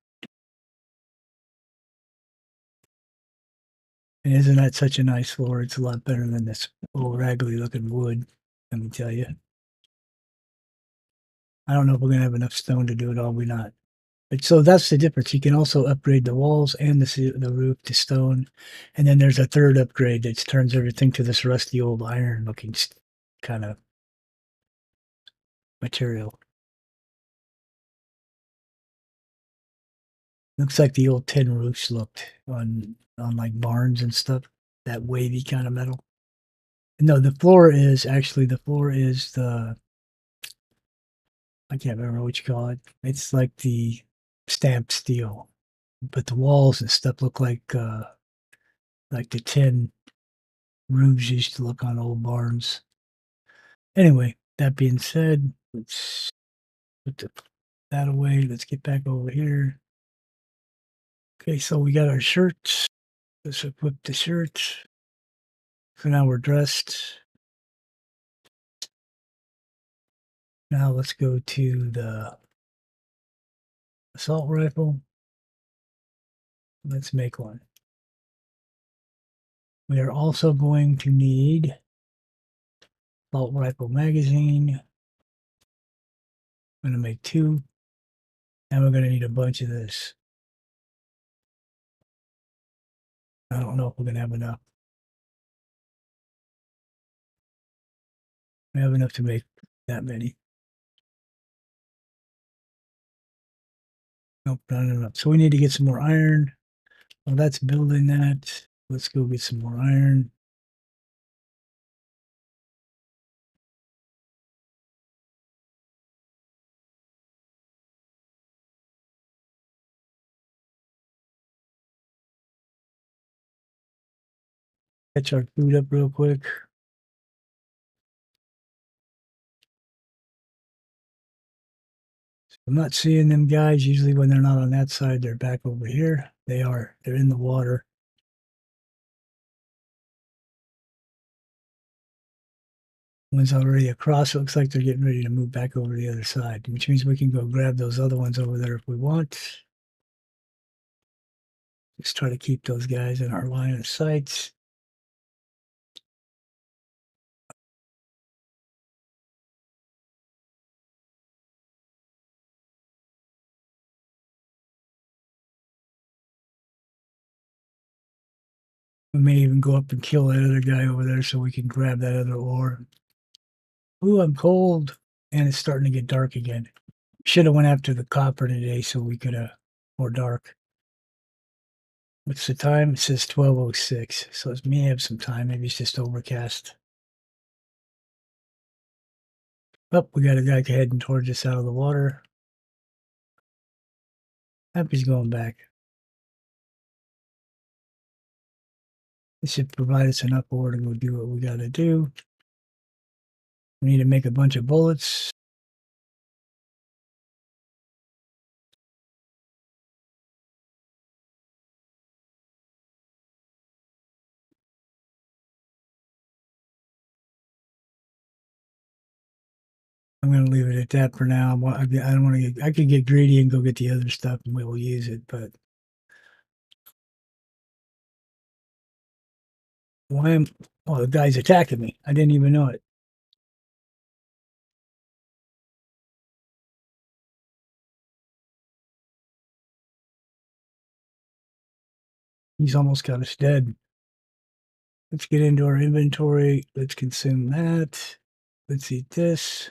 And isn't that such a nice floor? It's a lot better than this old raggedy looking wood, let me tell you. I don't know if we're going to have enough stone to do it all. We're not. But so that's the difference. You can also upgrade the walls and the roof to stone, and then there's a third upgrade that turns everything to this rusty old iron looking kind of material. Looks like the old tin roofs looked on like barns and stuff. That wavy kind of metal. No, the floor is the I can't remember what you call it. It's like the stamped steel, but the walls and stuff look like the tin roofs used to look on old barns. Anyway, that being said, let's put that away. Let's get back over here. Okay, so we got our shirts. Let's equip the shirts. So now we're dressed. Now let's go to the assault rifle. Let's make one. We are also going to need assault rifle magazine. I'm going to make 2. And we're going to need a bunch of this. I don't know if we're going to have enough. We have enough to make that many. Nope, not enough. So we need to get some more iron. Well, that's building that. Let's go get some more iron. Catch our food up real quick. I'm not seeing them guys. Usually when they're not on that side, they're back over here. They are. They're in the water. One's already across. It looks like they're getting ready to move back over the other side, which means we can go grab those other ones over there if we want. Just try to keep those guys in our line of sight. We may even go up and kill that other guy over there so we can grab that other ore. Ooh, I'm cold. And it's starting to get dark again. Should have went after the copper today so we could more dark. What's the time? It says 12:06. So it may have some time. Maybe it's just overcast. Oh, we got a guy heading towards us out of the water. Happy's going back. This should provide us enough ore to go do what we got to do. We need to make a bunch of bullets. I'm going to leave it at that for now. I don't want to get, I could get greedy and go get the other stuff and we will use it, but why am, oh, the guy's attacking me. I didn't even know it. He's almost got us dead. Let's get into our inventory. Let's consume that. Let's eat this.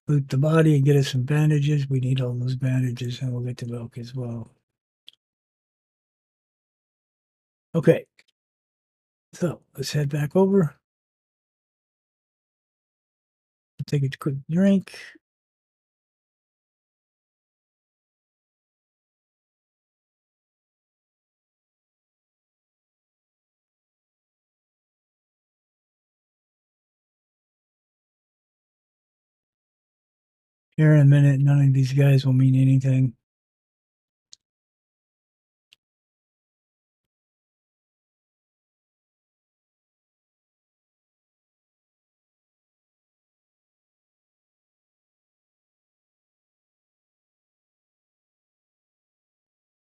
Loot the body and get us some bandages. We need all those bandages and we'll get the milk as well. Okay. So let's head back over. Take a quick drink. Here in a minute, none of these guys will mean anything.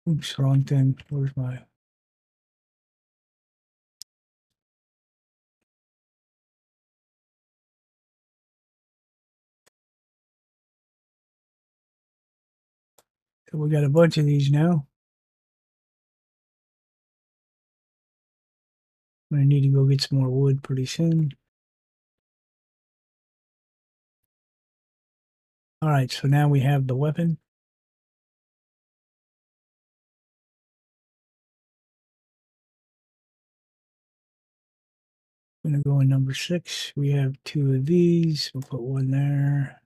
Oops, wrong thing. Where's my... So we got a bunch of these now. I'm gonna need to go get some more wood pretty soon. All right, so now we have the weapon. I'm gonna go in number 6. We have 2 of these. We'll put one there,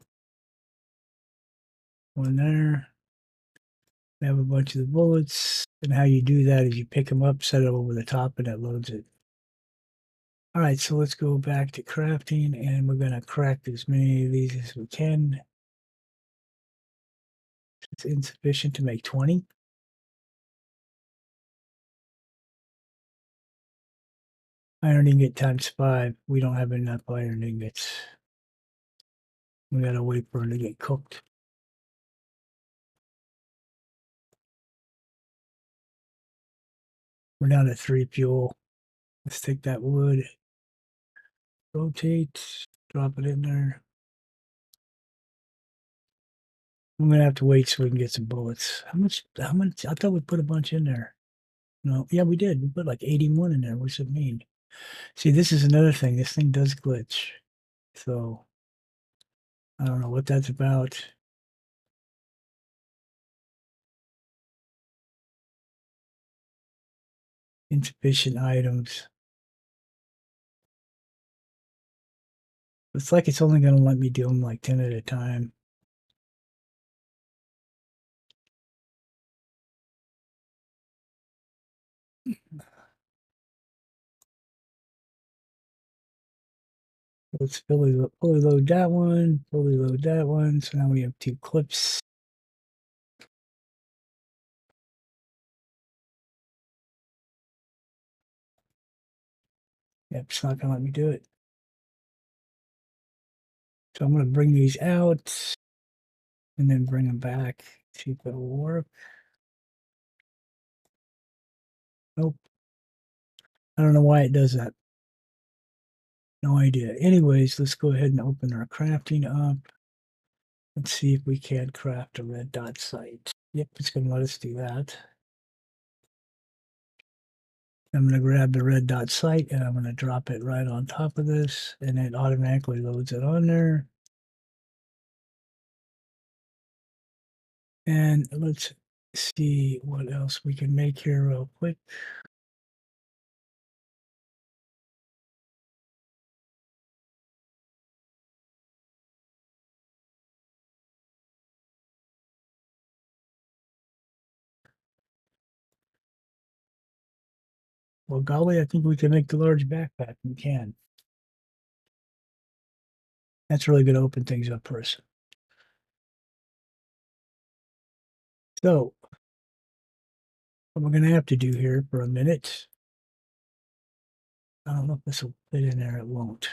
one there. We have a bunch of the bullets. And how you do that is you pick them up, set it over the top, and it loads it. All right, so let's go back to crafting, and we're gonna craft as many of these as we can. It's insufficient to make 20. Iron ingot times 5. We don't have enough iron ingots. We gotta wait for them to get cooked. We're down to 3 fuel. Let's take that wood, rotate, drop it in there. I'm gonna have to wait so we can get some bullets. How much? I thought we put a bunch in there. No, yeah, we did. We put like 81 in there. What's it mean? See, this is another thing. This thing does glitch. So I don't know what that's about. Insufficient items. It's like it's only gonna let me do them like 10 at a time. Let's fully load that one, fully load that one. So now we have 2 clips. Yep, it's not gonna let me do it. So I'm gonna bring these out and then bring them back. See if it'll work. Nope. I don't know why it does that. No idea. Anyways, let's go ahead and open our crafting up. Let's see if we can craft a red dot sight. Yep, it's gonna let us do that. I'm gonna grab the red dot sight and I'm gonna drop it right on top of this, and it automatically loads it on there. And let's see what else we can make here real quick. Well, golly, I think we can make the large backpack. We can. That's really going to open things up for us. So, what we're going to have to do here for a minute. I don't know if this will fit in there. It won't.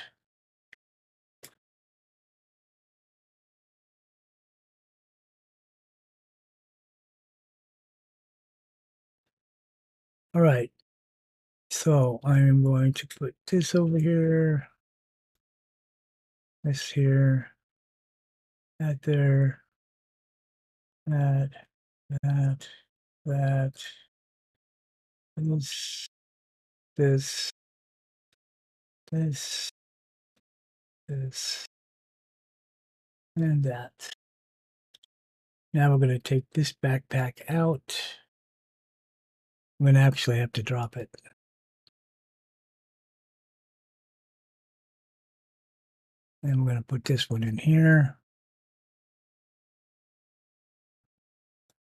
All right. So, I am going to put this over here, this here, that there, that, that, that, this, this, this, this, and that. Now we're going to take this backpack out. I'm going to actually have to drop it. And we're going to put this one in here.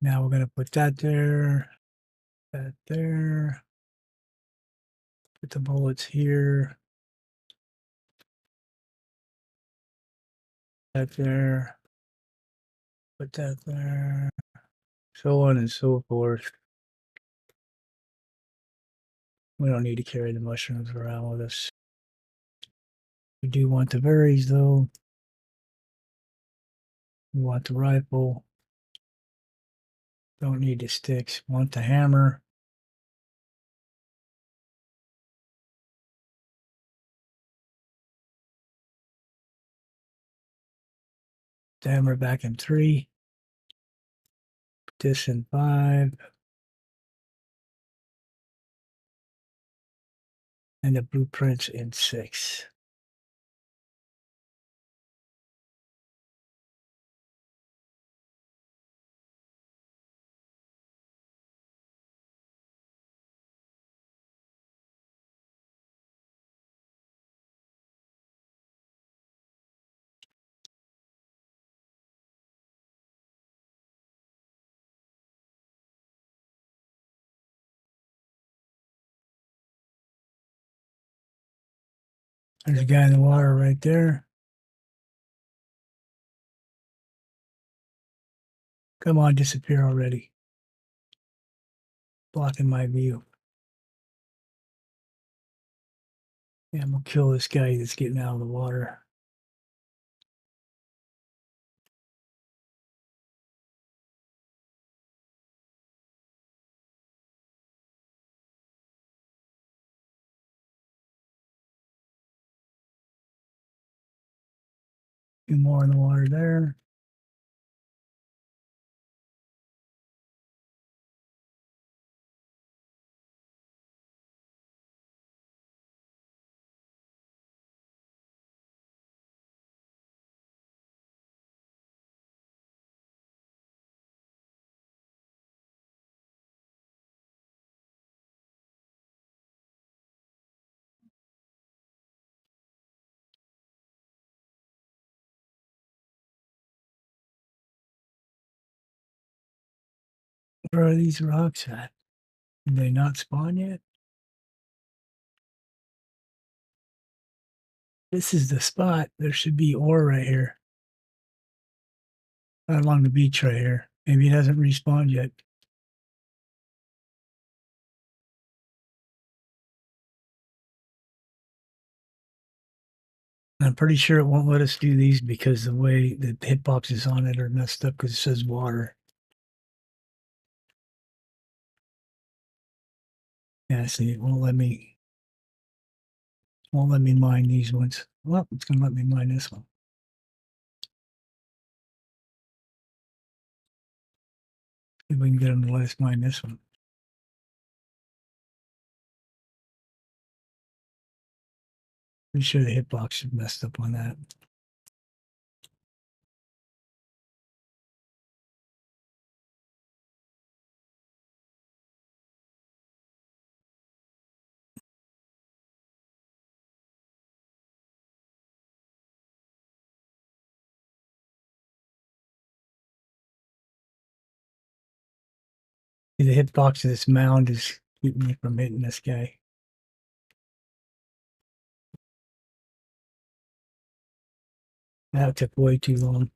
Now we're going to put that there, that there. Put the bullets here. That there. Put that there. So on and so forth. We don't need to carry the mushrooms around with us. We do want the berries though. We want the rifle. Don't need the sticks. Want the hammer. The hammer back in 3. this in 5. And the blueprints in 6. There's a guy in the water right there. Come on, disappear already. Blocking my view. Yeah, I'm gonna kill this guy that's getting out of the water. Two more in the water there. Where are these rocks at? Did they not spawn yet? This is the spot. There should be ore right here. Right along the beach right here. Maybe it hasn't respawned yet. I'm pretty sure it won't let us do these because the way the hitboxes on it are messed up because it says water. Yeah, see, it won't let me mine these ones. Well, it's gonna let me mine this one. See if we can get them to let us mine this one. Pretty sure the hitbox is messed up on that. See, the hitbox of this mound is keeping me from hitting this guy. That took way too long.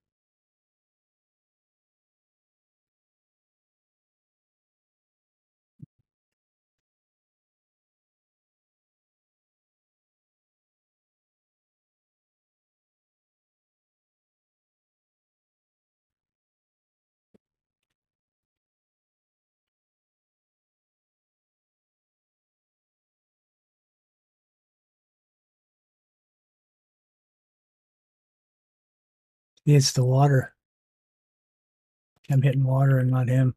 It's the water. I'm hitting water and not him.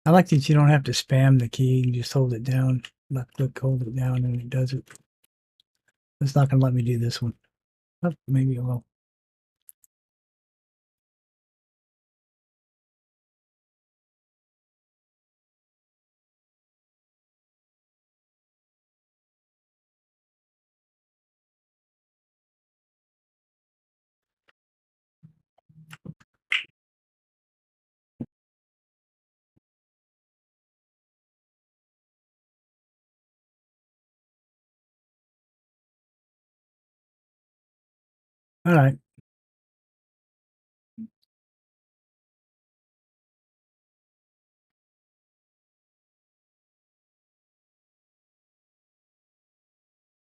I like that you don't have to spam the key. You just hold it down, left click, hold it down, and it does it. It's not going to let me do this one. Oh, maybe it will. All right.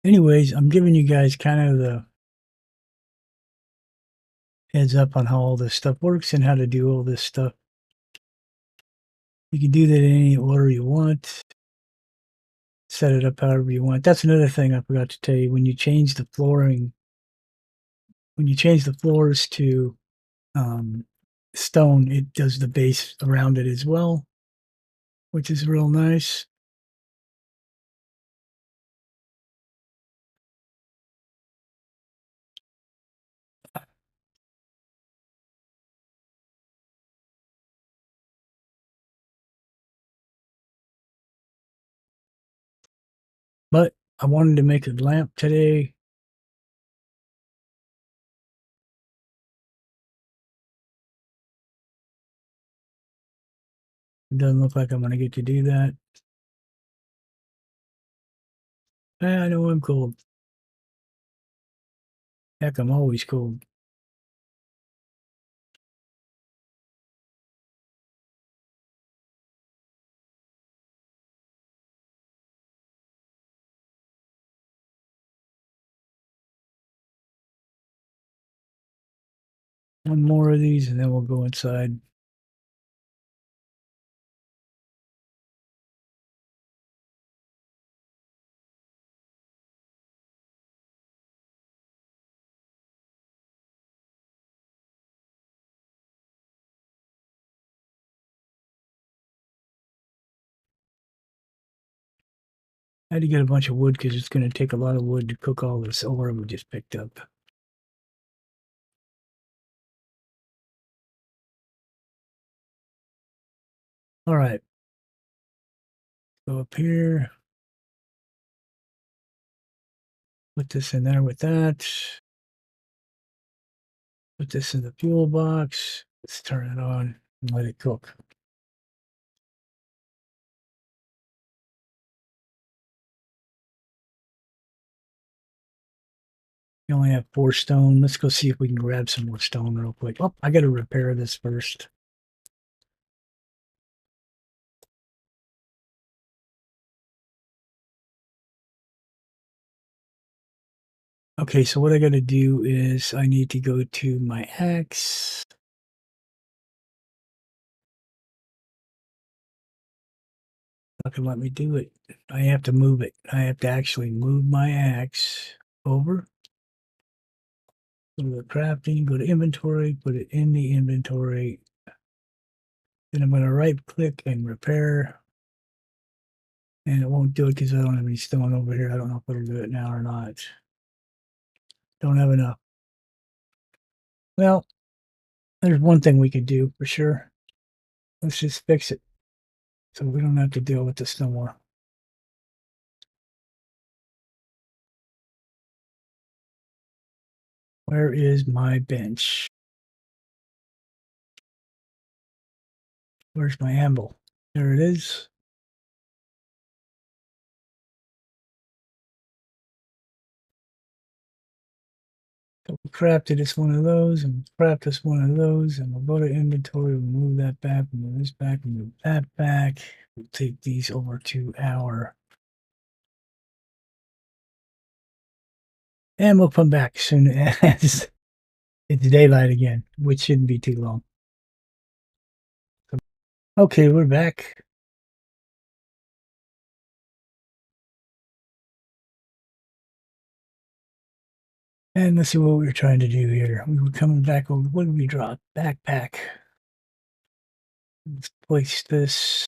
Anyways, I'm giving you guys kind of the heads up on how all this stuff works and how to do all this stuff. You can do that in any order you want. Set it up however you want. That's another thing I forgot to tell you. When you change the flooring, when you change the floors to um, stone, it does the base around it as well, which is real nice. But I wanted to make a lamp today. It doesn't look like I'm going to get to do that. I know I'm cold. Heck, I'm always cold. One more of these and then we'll go inside. I had to get a bunch of wood because it's going to take a lot of wood to cook all this ore we just picked up. All right. Go up here. Put this in there with that. Put this in the fuel box. Let's turn it on and let it cook. We only have 4 stone. Let's go see if we can grab some more stone real quick. Oh, I got to repair this first. Okay, so what I got to do is I need to go to my axe. Not gonna let me do it. I have to move it. I have to actually move my axe over. Go to the crafting, go to inventory, put it in the inventory. Then I'm going to right click and repair. And it won't do it because I don't have any stone over here. I don't know if it'll do it now or not. Don't have enough. Well, there's one thing we could do for sure. Let's just fix it so we don't have to deal with this no more. Where is my bench? Where's my anvil? There it is. So we crafted us one of those and craft us one of those and we'll go to inventory, we'll move that back, move this back, move that back. We'll take these over to our and we'll come back soon as it's daylight again, which shouldn't be too long. Okay, we're back. And let's see what we were trying to do here. We were coming back over. What did we drop? Backpack. Let's place this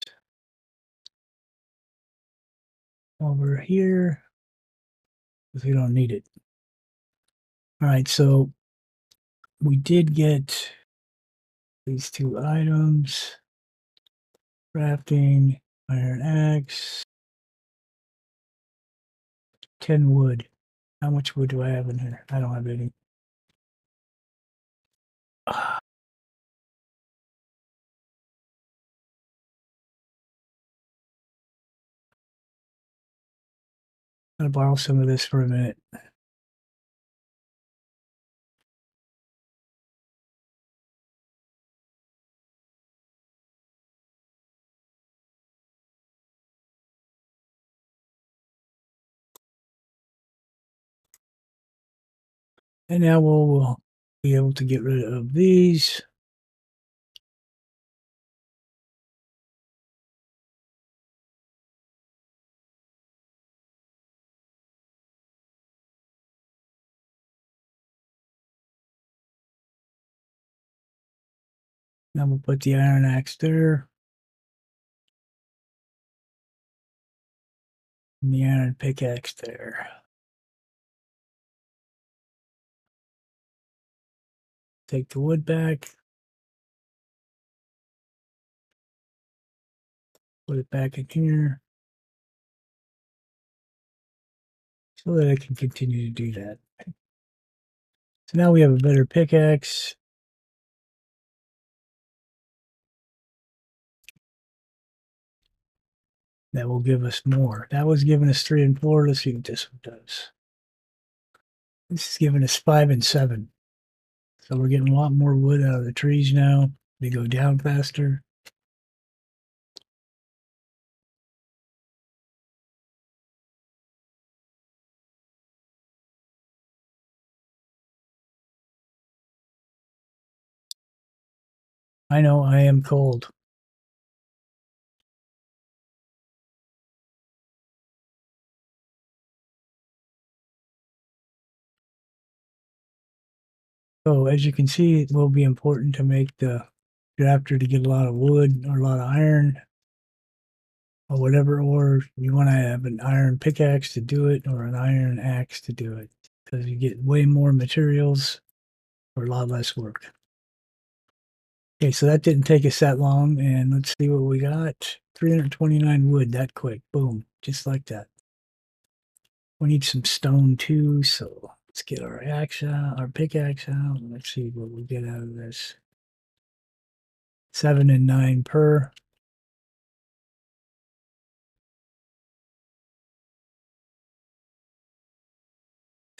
over here because we don't need it. All right, so we did get these 2 items. Crafting, iron axe, 10 wood. How much wood do I have in here? I don't have any. Ah, I'm gonna borrow some of this for a minute. And now we'll be able to get rid of these. Now we'll put the iron axe there. And the iron pickaxe there. Take the wood back. Put it back in here. So that I can continue to do that. So now we have a better pickaxe. That will give us more. That was giving us 3 and 4. Let's see what this one does. This is giving us 5 and 7. So we're getting a lot more wood out of the trees now. They go down faster. I know I am cold. So as you can see, it will be important to make the drafter to get a lot of wood or a lot of iron or whatever, or you want to have an iron pickaxe to do it or an iron axe to do it because you get way more materials for a lot less work. Okay, so that didn't take us that long, and let's see what we got. 329 wood that quick. Boom, just like that. We need some stone too, so let's get our axe out, our pickaxe out. Let's see what we get out of this. 7 and 9 per.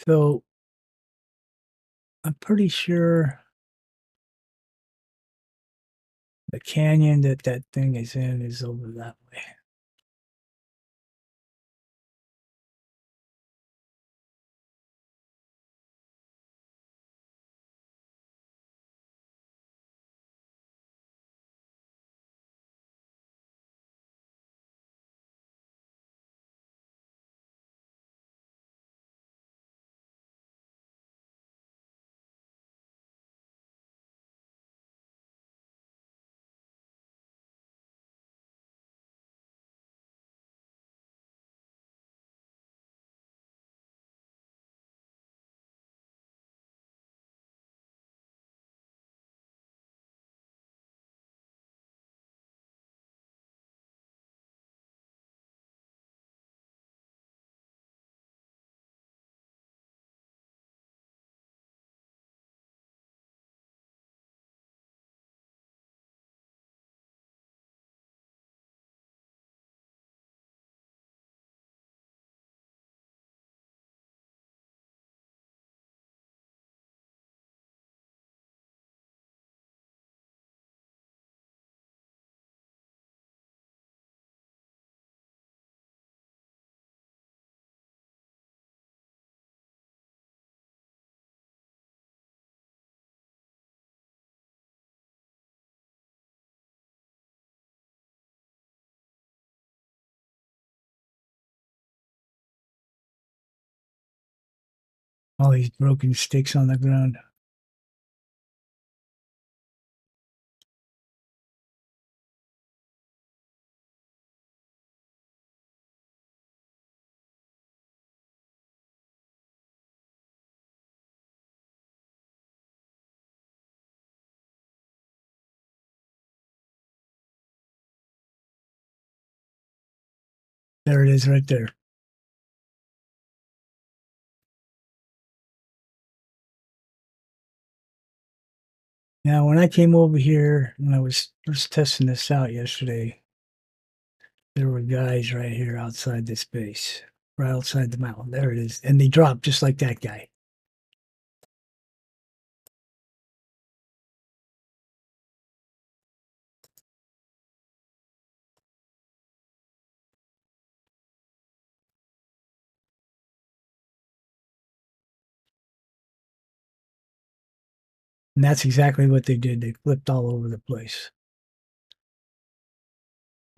So I'm pretty sure the canyon that that thing is in is over that way. All these broken sticks on the ground. There it is right there. Now, when I came over here, when I was first testing this out yesterday, there were guys right here outside this base, right outside the mountain. There it is. And they dropped just like that guy. And that's exactly what they did. They flipped all over the place.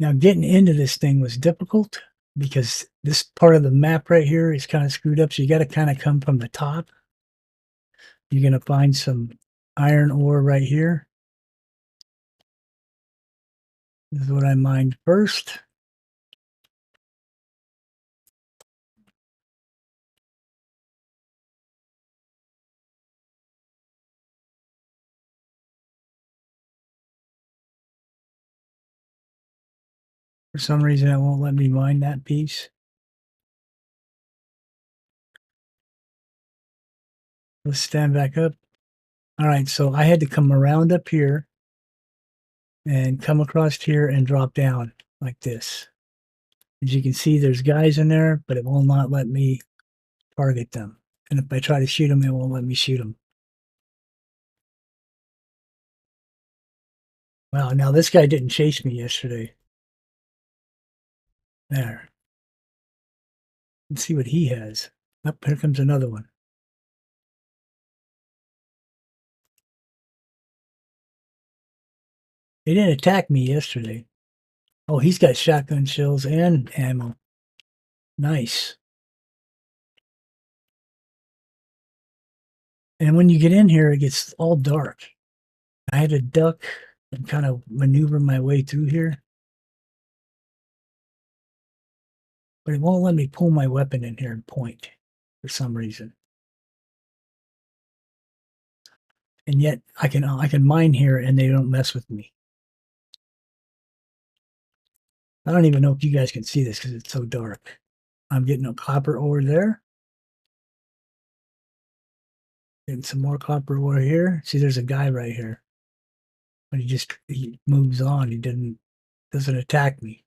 Now, getting into this thing was difficult because this part of the map right here is kind of screwed up. So you got to kind of come from the top. You're going to find some iron ore right here. This is what I mined first. For some reason, it won't let me mine that piece. Let's stand back up. All right, so I had to come around up here and come across here and drop down like this. As you can see, there's guys in there, but it will not let me target them. And if I try to shoot them, it won't let me shoot them. Wow, now this guy didn't chase me yesterday. There. Let's see what he has. Up here comes another one. They didn't attack me yesterday. Oh, he's got shotgun shells and ammo. Nice. And when you get in here, it gets all dark. I had to duck and kind of maneuver my way through here. But it won't let me pull my weapon in here and point for some reason. And yet I can mine here and they don't mess with me. I don't even know if you guys can see this because it's so dark. I'm getting a copper ore there. Getting some more copper ore here. See, there's a guy right here. But he moves on. He doesn't attack me.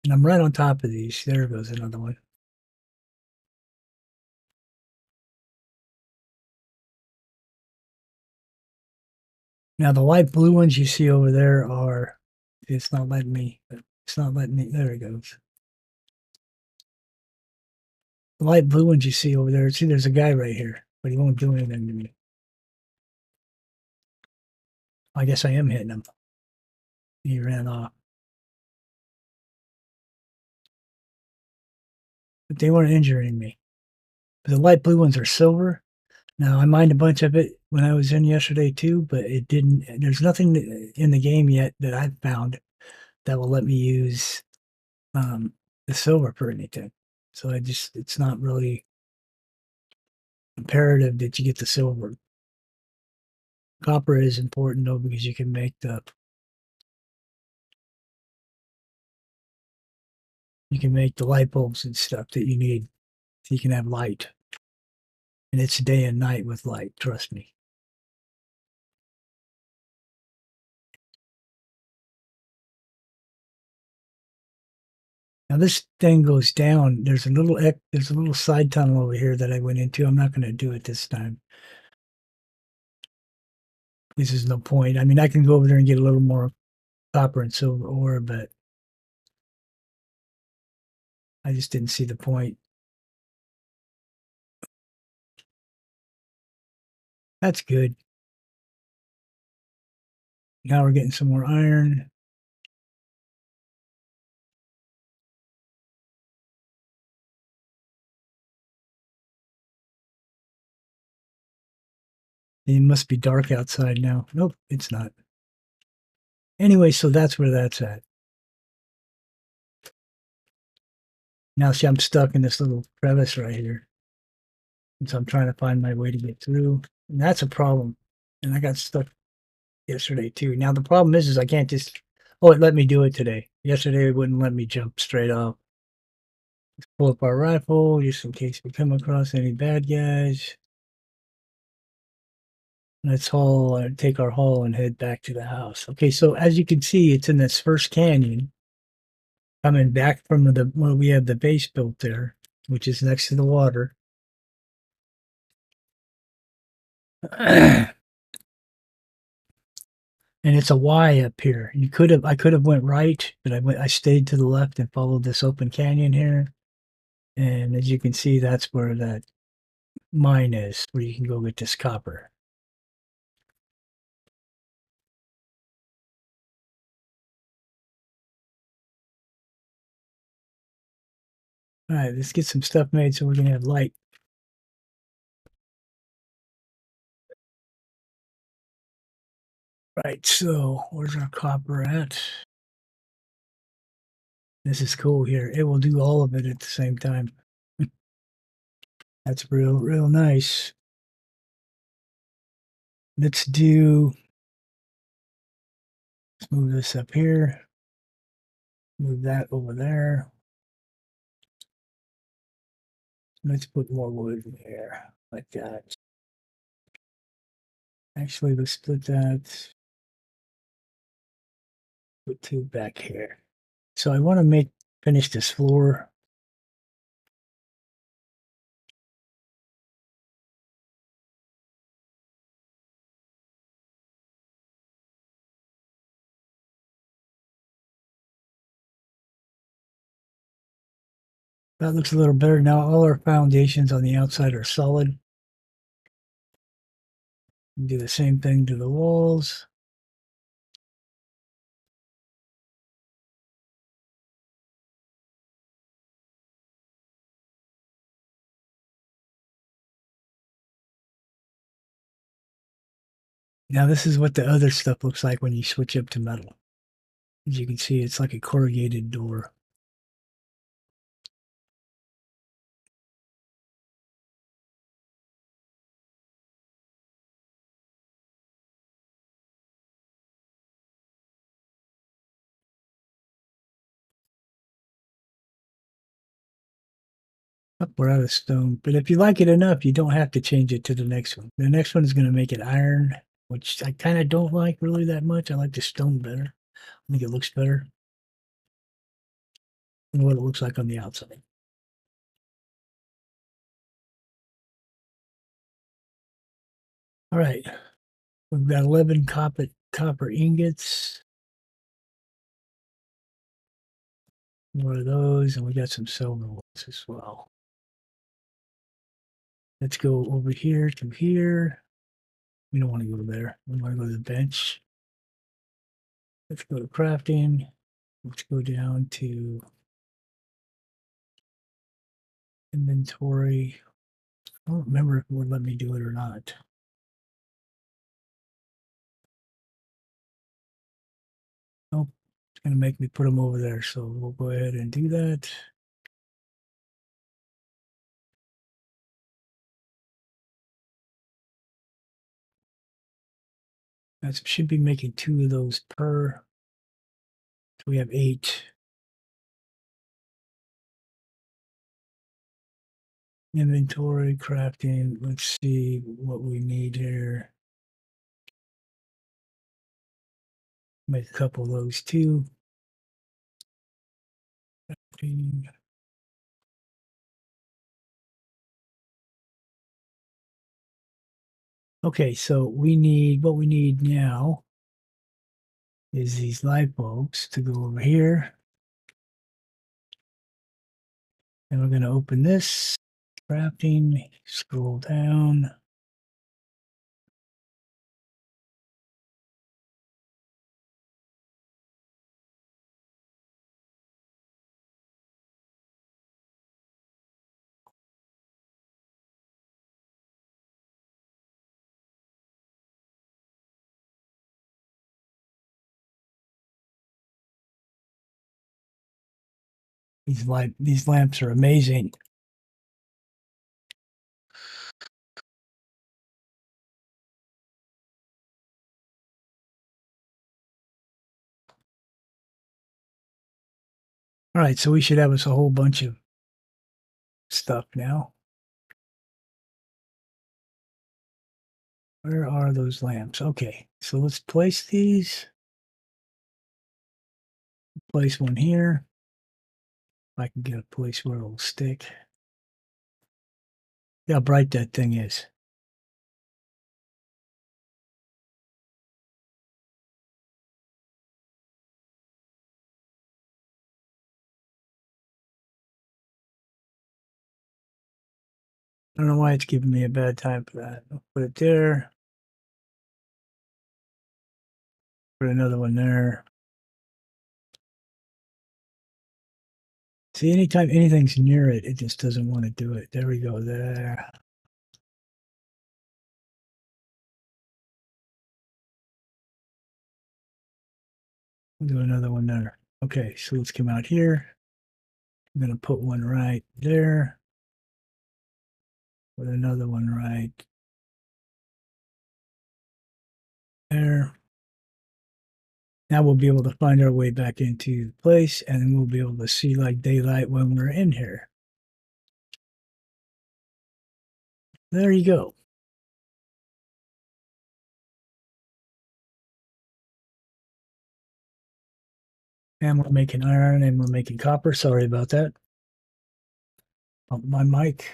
And I'm right on top of these. There goes another one. Now the light blue ones you see over there are, it's not letting me, there it goes. The light blue ones you see over there, see there's a guy right here, but he won't do anything to me. I guess I am hitting him. He ran off. But they weren't injuring me. But the light blue ones are silver. Now I mined a bunch of it when I was in yesterday too, but it didn't, there's nothing in the game yet that I've found that will let me use the silver for anything. So it's not really imperative that you get the silver. Copper is important though because you can make the light bulbs and stuff that you need so you can have light. And it's day and night with light, trust me. Now this thing goes down. There's a little side tunnel over here that I went into. I'm not going to do it this time. This is no point. I mean, I can go over there and get a little more copper and silver ore, but I just didn't see the point. That's good. Now we're getting some more iron. It must be dark outside now. Nope, it's not. Anyway, so that's where that's at. Now, see, I'm stuck in this little crevice right here. And so I'm trying to find my way to get through. And that's a problem. And I got stuck yesterday too. Now, the problem is I can't just, oh, it let me do it today. Yesterday, it wouldn't let me jump straight off. Let's pull up our rifle just in case we come across any bad guys. Let's take our haul and head back to the house. Okay, so as you can see, it's in this first canyon. Coming back from where we have the base built there, which is next to the water. And and it's a Y up here. I could have went right, but I stayed to the left and followed this open canyon here. And as you can see, that's where that mine is, where you can go get this copper. All right, let's get some stuff made so we're gonna have light. Right, so where's our copper at? This is cool here. It will do all of it at the same time. That's real nice. Let's move this up here. Move that over there. Let's put more wood in there, like that. Actually, let's split that. Put two back here. So I want to finish this floor. That looks a little better. Now all our foundations on the outside are solid. Do the same thing to the walls. Now this is what the other stuff looks like when you switch up to metal. As you can see, it's like a corrugated door. Oh, we're out of stone. But if you like it enough, you don't have to change it to the next one. The next one is going to make it iron, which I kind of don't like really that much. I like the stone better. I think it looks better than what it looks like on the outside. All right. We've got 11 copper ingots. More of those, and we got some silver ones as well. Let's go over here to here. We don't want to go there. We want to go to the bench. Let's go to crafting. Let's go down to inventory. I don't remember if it would let me do it or not. Nope. It's going to make me put them over there. So we'll go ahead and do that. That should be making 2 of those per. So we have 8. Inventory, crafting. Let's see what we need here. Make a couple of those too. Okay, so what we need now is these light bulbs to go over here. And we're going to open this, crafting, scroll down. These lamps are amazing. All right, so we should have us a whole bunch of stuff now. Where are those lamps? Okay, so let's place these. Place one here. If I can get a place where it'll stick. See how bright that thing is. I don't know why it's giving me a bad time for that. I'll put it there. Put another one there. See, anytime anything's near it, it just doesn't want to do it. There we go. There. We'll do another one there. Okay, so let's come out here. I'm going to put one right there. Put another one right there. Now we'll be able to find our way back into place, and then we'll be able to see like daylight when we're in here. There you go. And we're making iron and we're making copper. Sorry about that. My mic.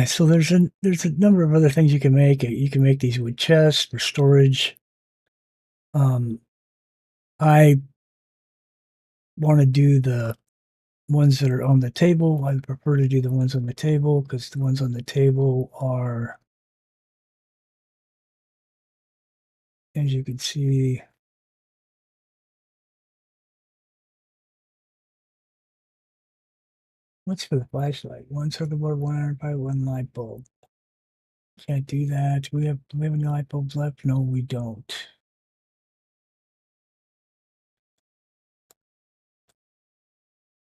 So there's a number of other things you can make. You can make these with chests for storage. I want to do the ones that are on the table. I prefer to do the ones on the table because the ones on the table are, as you can see, what's for the flashlight? One circuit board, one iron pipe, one light bulb. Can't do that. Do we have any light bulbs left? No, we don't.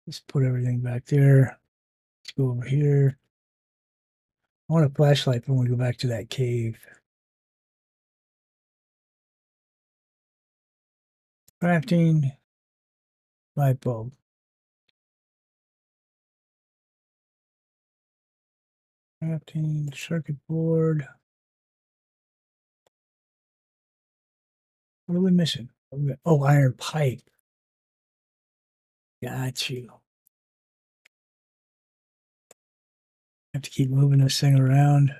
Let's put everything back there. Let's go over here. I want a flashlight when we go back to that cave. Crafting, light bulb. Crafting, circuit board. What are we missing? Oh, iron pipe. Got you. Have to keep moving this thing around.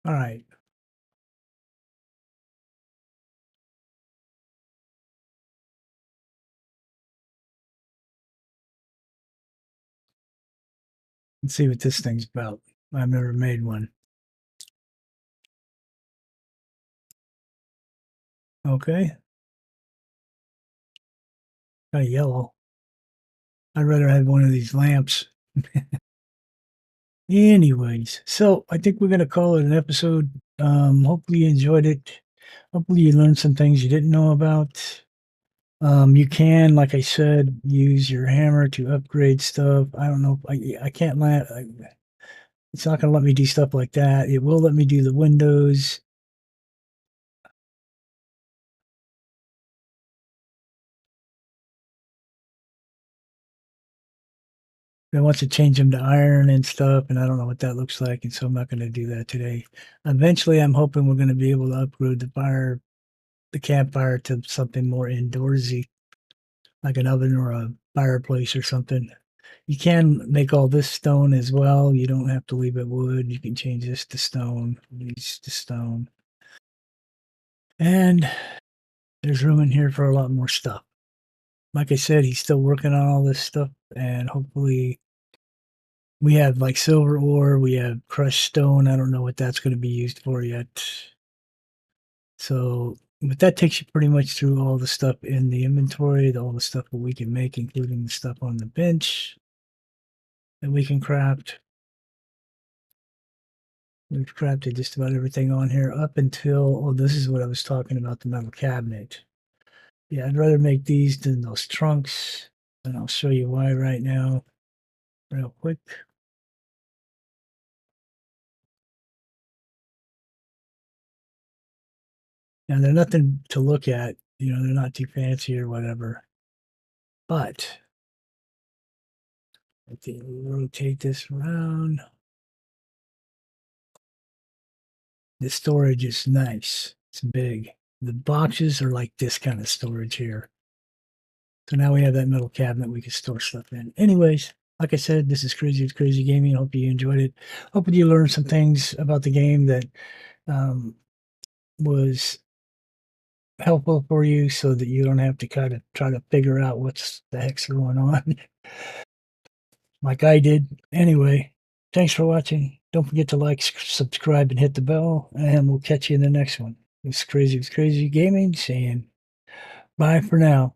All right. Let's see what this thing's about. I've never made one. Okay. Kind of yellow. I'd rather have one of these lamps. Anyways, so I think we're gonna call it an episode. Hopefully you enjoyed it. Hopefully you learned some things you didn't know about. You can, like I said, use your hammer to upgrade stuff. I don't know. I can't let. It's not gonna let me do stuff like that. It will let me do the windows. I want to change them to iron and stuff, and I don't know what that looks like, and so I'm not going to do that today. Eventually, I'm hoping we're going to be able to upgrade the campfire to something more indoorsy, like an oven or a fireplace or something. You can make all this stone as well. You don't have to leave it wood. You can change this to stone, these to stone. And there's room in here for a lot more stuff. Like I said, he's still working on all this stuff, and hopefully we have like silver ore, we have crushed stone. I don't know what that's going to be used for yet. So, but that takes you pretty much through all the stuff in the inventory, all the stuff that we can make, including the stuff on the bench that we can craft. We've crafted just about everything on here up until, oh, this is what I was talking about, the metal cabinet. Yeah, I'd rather make these than those trunks. And I'll show you why right now, real quick. Now, they're nothing to look at, they're not too fancy or whatever. But I can rotate this around. The storage is nice. It's big. The boxes are like this kind of storage here. So now we have that metal cabinet we can store stuff in. Anyways, like I said, this is Crazy It's Crazy Gaming. Hope you enjoyed it. Hope you learned some things about the game that was helpful for you so that you don't have to kind of try to figure out what's the heck's going on like I did. Anyway, thanks for watching. Don't forget to like, subscribe, and hit the bell, and we'll catch you in the next one. It's Crazy Gaming saying bye for now.